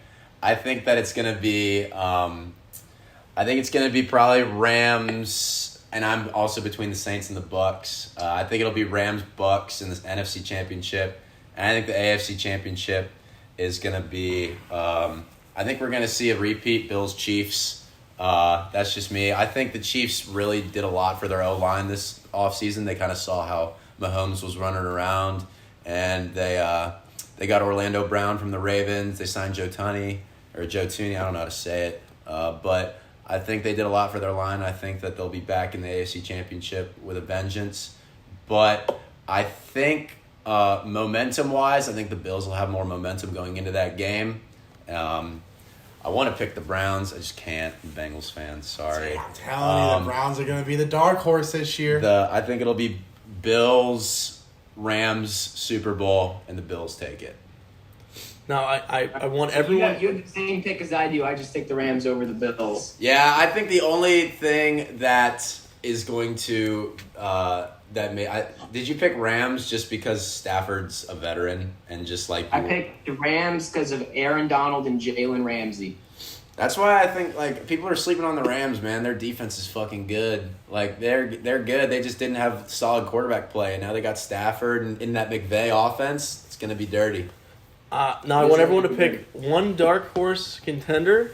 [SPEAKER 3] I think that it's going to be probably Rams, and I'm also between the Saints and the Bucks. I think it'll be Rams, Bucks in the NFC Championship, and I think the AFC Championship is going to be. I think we're going to see a repeat Bills Chiefs. That's just me. I think the Chiefs really did a lot for their O-line this offseason. They kind of saw how Mahomes was running around, and they got Orlando Brown from the Ravens. They signed Joe Tunney, I don't know how to say it, but I think they did a lot for their line. I think that they'll be back in the AFC Championship with a vengeance. But I think momentum-wise, I think the Bills will have more momentum going into that game. I want to pick the Browns. I just can't. I'm a Bengals fan. Sorry.
[SPEAKER 2] I'm telling you, the Browns are going to be the dark horse this year.
[SPEAKER 3] I think it'll be Bills, Rams, Super Bowl, and the Bills take it.
[SPEAKER 1] Now, I want everyone...
[SPEAKER 4] You have the same pick as I do. I just take the Rams over the Bills.
[SPEAKER 3] Yeah, I think the only thing that is going to... did you pick Rams just because Stafford's a veteran and just like...
[SPEAKER 4] I picked the Rams because of Aaron Donald and Jalen Ramsey.
[SPEAKER 3] That's why I think people are sleeping on the Rams, man. Their defense is fucking good. They're good. They just didn't have solid quarterback play, and now they got Stafford and in that McVay offense. It's going to be dirty.
[SPEAKER 1] Now I want everyone to pick one dark horse contender,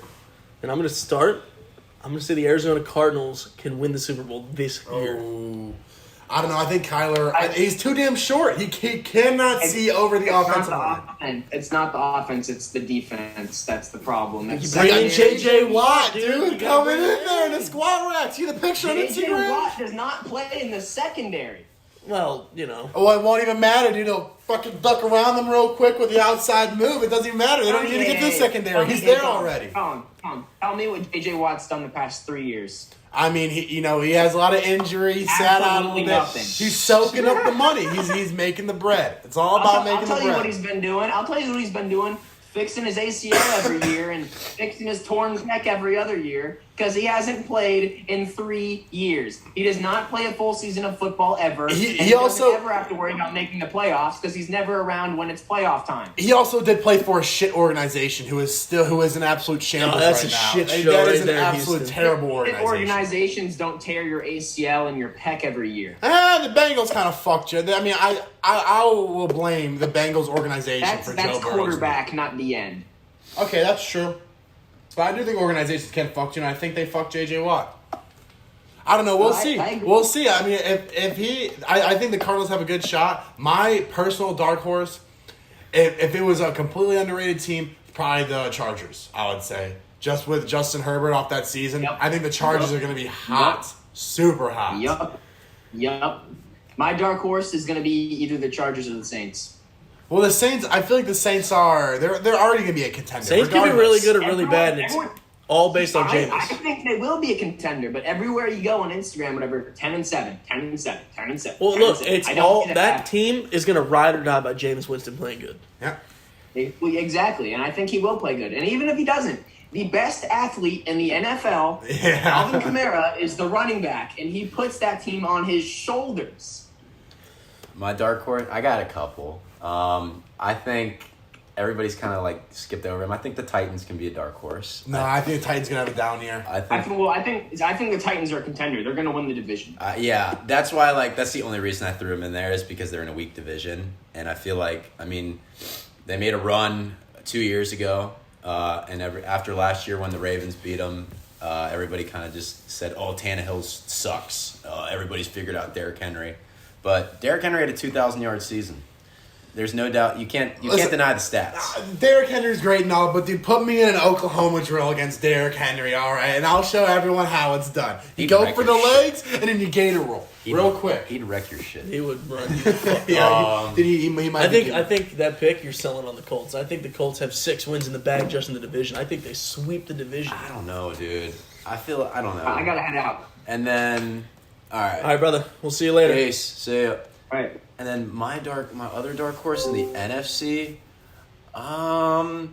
[SPEAKER 1] and I'm going to start. I'm going to say the Arizona Cardinals can win the Super Bowl this year.
[SPEAKER 2] Oh, I don't know. I think Kyler, he's too damn short. He cannot see over the offensive line.
[SPEAKER 4] It's not the offense, it's the defense. That's the problem.
[SPEAKER 2] Bring in J.J. Watt, dude, coming in there in the squat rack. See the picture on Instagram?
[SPEAKER 4] J.J. Watt does not play in the secondary.
[SPEAKER 1] Well, you know.
[SPEAKER 2] Oh, it won't even matter, dude. He'll fucking duck around them real quick with the outside move. It doesn't even matter. They don't need to get to the secondary. He's there already.
[SPEAKER 4] Come on. Tell me what J.J. Watt's done the past 3 years.
[SPEAKER 2] I mean, he has a lot of injury. He sat out a little bit.
[SPEAKER 4] Nothing.
[SPEAKER 2] He's soaking up the money. He's making the bread. It's all about making the bread.
[SPEAKER 4] I'll tell you what he's been doing. Fixing his ACL every year and fixing his torn neck every other year because he hasn't played in 3 years. He does not play a full season of football ever. He also doesn't ever have to worry about making the playoffs because he's never around when it's playoff time.
[SPEAKER 2] He also did play for a shit organization who is an absolute shambles
[SPEAKER 1] that's
[SPEAKER 2] right
[SPEAKER 1] a
[SPEAKER 2] now.
[SPEAKER 1] Shit show
[SPEAKER 2] that
[SPEAKER 1] right
[SPEAKER 2] is an
[SPEAKER 1] there,
[SPEAKER 2] absolute
[SPEAKER 1] Houston.
[SPEAKER 2] terrible organization.
[SPEAKER 4] Organizations don't tear your ACL and your pec every year.
[SPEAKER 2] The Bengals kind of fucked you. I mean, I will blame the Bengals organization for Joe Burrow.
[SPEAKER 4] That's quarterback, not the end.
[SPEAKER 2] Okay, that's true. But I do think organizations can fuck you, and I think they fucked J.J. Watt. I don't know. We'll see. We'll see. I mean, I think the Cardinals have a good shot. My personal dark horse, if it was a completely underrated team, probably the Chargers, I would say. Just with Justin Herbert off that season,
[SPEAKER 4] Yep.
[SPEAKER 2] I think the Chargers are going to be hot. Yep. Super hot.
[SPEAKER 4] Yup. My dark horse is going to be either the Chargers or the Saints.
[SPEAKER 2] Well, the Saints, I feel like the Saints they're already going to be a contender.
[SPEAKER 1] Saints can be really good or really bad, and it's all based on Jameis.
[SPEAKER 4] I think they will be a contender, but everywhere you go on Instagram, whatever, 10-7.
[SPEAKER 1] Well, look, it's all that team is going to ride or die by Jameis Winston playing good.
[SPEAKER 2] Yeah.
[SPEAKER 4] Exactly, and I think he will play good. And even if he doesn't, the best athlete in the NFL, Alvin Kamara, is the running back, and he puts that team on his shoulders.
[SPEAKER 3] My dark horse, I got a couple. I think everybody's kind of like skipped over him. I think the Titans can be a dark horse.
[SPEAKER 2] No, I think the Titans gonna have a down year.
[SPEAKER 4] I think the Titans are a contender. They're gonna win the division.
[SPEAKER 3] Yeah, that's why that's the only reason I threw them in there is because they're in a weak division, and I feel like they made a run 2 years ago, and after last year when the Ravens beat them, everybody kind of just said, "Oh, Tannehill sucks." Everybody's figured out Derrick Henry, but Derrick Henry had a 2,000-yard season. There's no doubt you can't deny the stats.
[SPEAKER 2] Derrick Henry's great and all, but dude, put me in an Oklahoma drill against Derrick Henry, all right, and I'll show everyone how it's done. You go for the legs and then you gator roll real quick.
[SPEAKER 3] He'd wreck your shit.
[SPEAKER 1] He would run.
[SPEAKER 2] He might.
[SPEAKER 1] I think that pick you're selling on the Colts. I think the Colts have 6 wins in the bag just in the division. I think they sweep the division.
[SPEAKER 3] I don't know, dude. I don't know.
[SPEAKER 4] I gotta head out.
[SPEAKER 3] And then, all right,
[SPEAKER 1] brother. We'll see you later.
[SPEAKER 3] Peace. See ya.
[SPEAKER 4] All right.
[SPEAKER 3] And then my other dark horse in the NFC, I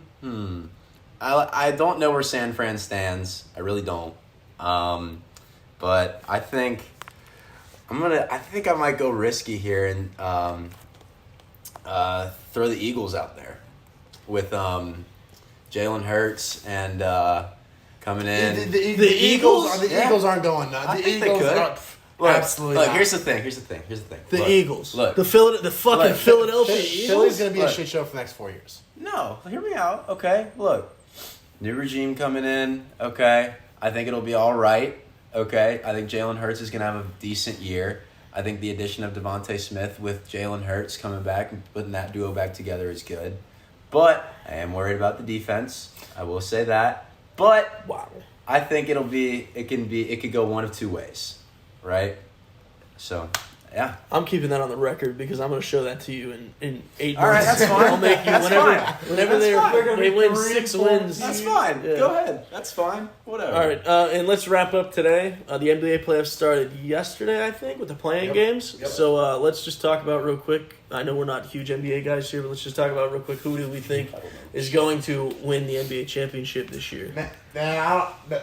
[SPEAKER 3] don't know where San Fran stands. I really don't. But I think I might go risky here and throw the Eagles out there with Jalen Hurts and coming in.
[SPEAKER 2] The Eagles aren't going nuts.
[SPEAKER 3] I think they could.
[SPEAKER 2] Absolutely.
[SPEAKER 3] Look, here's the thing.
[SPEAKER 1] The Eagles.
[SPEAKER 3] Look.
[SPEAKER 1] The fucking Philadelphia Eagles.
[SPEAKER 2] Philly's going to be a shit show for the next 4 years.
[SPEAKER 3] No, hear me out. Okay, look. New regime coming in. Okay. I think it'll be all right. Okay. I think Jalen Hurts is going to have a decent year. I think the addition of Devontae Smith with Jalen Hurts coming back and putting that duo back together is good. But I am worried about the defense. I will say that. But
[SPEAKER 1] wow.
[SPEAKER 3] I think it could go one of two ways. Right? So, yeah.
[SPEAKER 1] I'm keeping that on the record because I'm going to show that to you in 8 months.
[SPEAKER 3] All right, that's fine.
[SPEAKER 1] I'll make you whenever they win 6 wins.
[SPEAKER 3] That's fine. Yeah. Go ahead. That's fine. Whatever.
[SPEAKER 1] All right, and let's wrap up today. The NBA playoffs started yesterday, I think, with the playing games.
[SPEAKER 2] Yep.
[SPEAKER 1] So let's just talk about real quick. I know we're not huge NBA guys here, but let's just talk about real quick who do we think is going to win the NBA championship this year.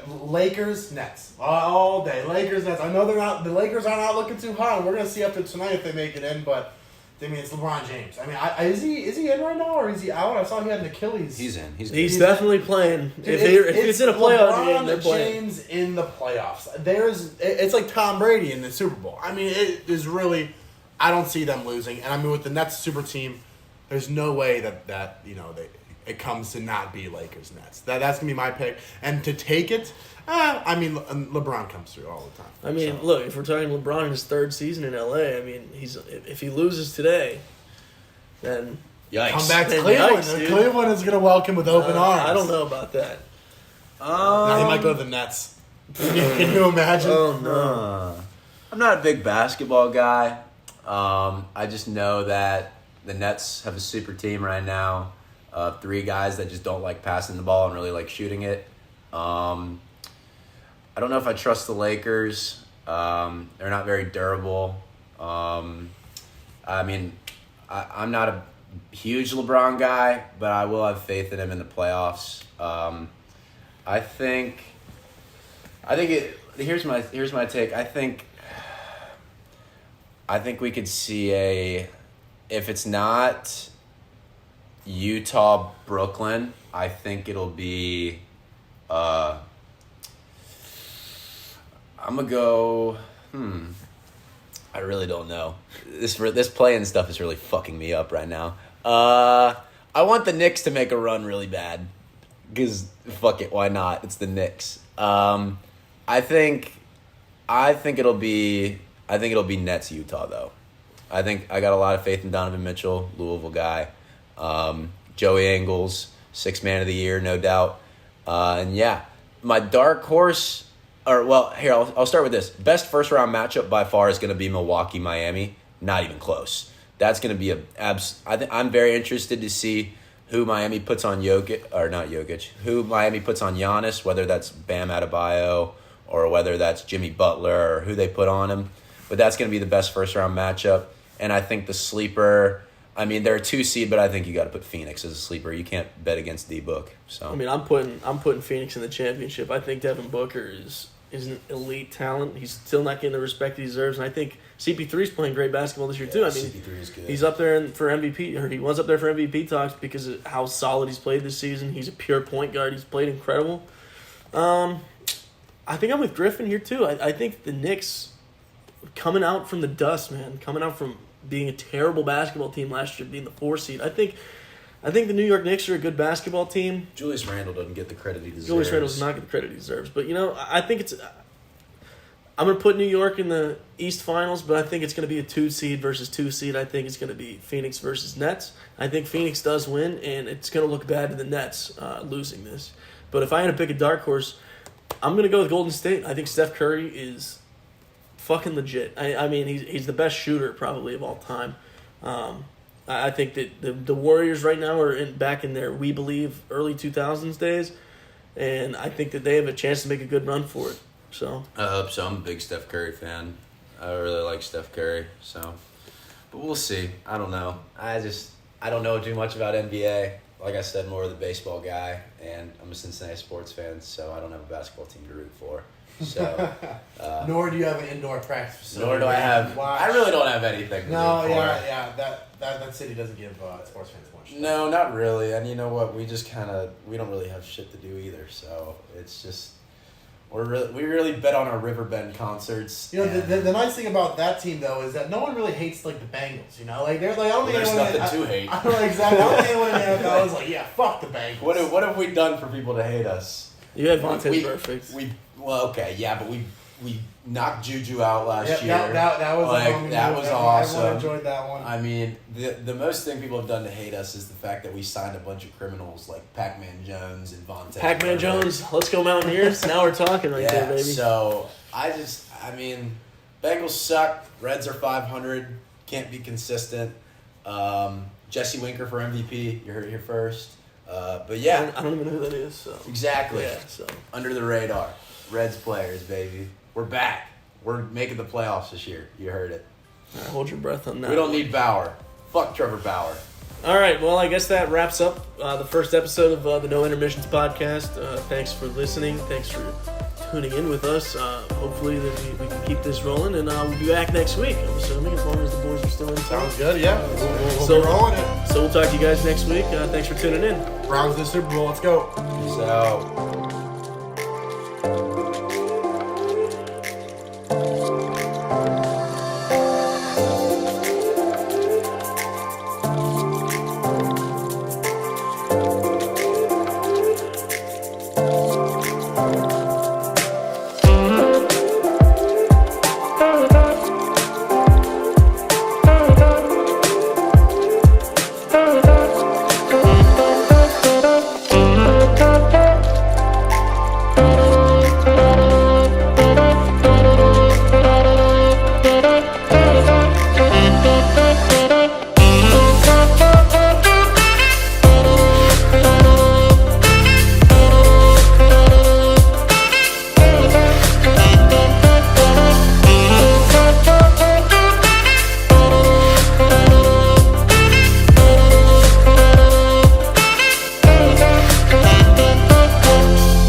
[SPEAKER 2] Lakers, Nets. All day. Lakers, Nets. I know the Lakers are not looking too hot. We're going to see after tonight if they make it in, but I mean, it's LeBron James. I mean, is he in right now or is he out? I saw he had an Achilles.
[SPEAKER 3] He's in.
[SPEAKER 1] He's definitely playing. If it's in a playoff game, they're playing.
[SPEAKER 2] James in the playoffs. It's like Tom Brady in the Super Bowl. I mean, it is really. I don't see them losing. And I mean, with the Nets super team, there's no way that it comes to not be Lakers Nets. That's gonna be my pick. And to take it, I mean, LeBron comes through all the time.
[SPEAKER 1] I mean, look, if we're talking LeBron in his third season in LA, I mean, if he loses today, then
[SPEAKER 3] Yikes.
[SPEAKER 2] Come back to
[SPEAKER 1] Man,
[SPEAKER 2] Cleveland.
[SPEAKER 1] yikes, dude.
[SPEAKER 2] Cleveland is gonna welcome with open arms.
[SPEAKER 1] I don't know about that.
[SPEAKER 2] Now he might go to the Nets. Can you imagine?
[SPEAKER 1] Oh no.
[SPEAKER 3] I'm not a big basketball guy. I just know that the Nets have a super team right now. 3 guys that just don't like passing the ball and really like shooting it. I don't know if I trust the Lakers. They're not very durable. I mean, I'm not a huge LeBron guy, but I will have faith in him in the playoffs. I think here's my take. I think we could see if it's not Utah, Brooklyn, I think it'll be I'm gonna go I really don't know. This playing stuff is really fucking me up right now. I want the Knicks to make a run really bad. Because fuck it, why not? It's the Knicks. I think it'll be Nets Utah though. I think I got a lot of faith in Donovan Mitchell, Louisville guy. Joey Ingles, 6th man of the year, no doubt. And yeah, my dark horse. Here I'll start with this. Best first round matchup by far is going to be Milwaukee Miami. Not even close. That's going to be I'm very interested to see who Miami puts on who Miami puts on Giannis, whether that's Bam Adebayo or whether that's Jimmy Butler or who they put on him. But that's going to be the best first-round matchup. And I think the sleeper, I mean, they're a 2 seed, but I think you got to put Phoenix as a sleeper. You can't bet against D-Book. So
[SPEAKER 1] I mean, I'm putting Phoenix in the championship. I think Devin Booker is an elite talent. He's still not getting the respect he deserves, and I think CP3 is playing great basketball this year too. I mean,
[SPEAKER 3] CP3 is good.
[SPEAKER 1] He's up there for MVP, or he was up there for MVP talks because of how solid he's played this season. He's a pure point guard. He's played incredible. I think I'm with Griffin here too. I think the Knicks coming out from the dust, man, coming out from being a terrible basketball team last year, being the 4 seed. I think the New York Knicks are a good basketball team.
[SPEAKER 3] Julius Randle doesn't get the credit he deserves.
[SPEAKER 1] Julius Randle does not get the credit he deserves. But, I think I'm going to put New York in the East Finals, but I think it's going to be a 2 seed versus 2 seed. I think it's going to be Phoenix versus Nets. I think Phoenix does win, and it's going to look bad to the Nets losing this. But if I had to pick a dark horse, I'm going to go with Golden State. I think Steph Curry is fucking legit. I mean, he's the best shooter probably of all time. I think that the Warriors right now are back in their We Believe early 2000s days, and I think that they have a chance to make a good run for it. So
[SPEAKER 3] I'm a big Steph Curry fan. I really like Steph Curry. So, but we'll see. I don't know. I don't know too much about NBA. Like I said, more of the baseball guy, and I'm a Cincinnati sports fan, so I don't have a basketball team to root for. So,
[SPEAKER 2] Nor do you have an indoor practice facility.
[SPEAKER 3] Nor do I have. I really don't have anything to root for.
[SPEAKER 2] Yeah. That city doesn't give sports fans much.
[SPEAKER 3] No, not really. And you know what? We don't really have shit to do either. So it's just we really bet on our Riverbend concerts.
[SPEAKER 2] The nice thing about that team though is that no one really hates like the Bengals. They're like I don't think
[SPEAKER 3] there's
[SPEAKER 2] anyone
[SPEAKER 3] nothing to hate.
[SPEAKER 2] I don't know exactly. I don't think anyone in the NFL is like, yeah, fuck the Bengals.
[SPEAKER 3] What have we done for people to hate us?
[SPEAKER 1] you had Vontae Perfect.
[SPEAKER 3] But we knocked Juju out last year.
[SPEAKER 2] That was
[SPEAKER 3] that was awesome.
[SPEAKER 2] Everyone enjoyed that one.
[SPEAKER 3] I mean, the most thing people have done to hate us is the fact that we signed a bunch of criminals like Pac-Man Jones and Vontae.
[SPEAKER 1] Pac-Man Jones, let's go Mountaineers. Now we're talking there, baby.
[SPEAKER 3] So I mean, Bengals suck. Reds are 500. Can't be consistent. Jesse Winker for MVP. You heard it here first. But yeah,
[SPEAKER 1] I don't even know who that is. So
[SPEAKER 3] exactly.
[SPEAKER 1] Yeah. So
[SPEAKER 3] under the radar, Reds players, baby. We're back. We're making the playoffs this year. You heard it.
[SPEAKER 1] All right, hold your breath on that.
[SPEAKER 3] We don't need Bauer. Fuck Trevor Bauer.
[SPEAKER 1] All right, well, I guess that wraps up the first episode of the No Intermissions Podcast. Thanks for listening. Thanks for tuning in with us. Hopefully that we can keep this rolling, and we'll be back next week, I'm assuming, as long as the boys are still in town.
[SPEAKER 2] Sounds good, yeah. We'll be rolling it.
[SPEAKER 1] So we'll talk to you guys next week. Thanks for tuning in.
[SPEAKER 2] Browns to the Super Bowl. Let's go.
[SPEAKER 3] Peace out.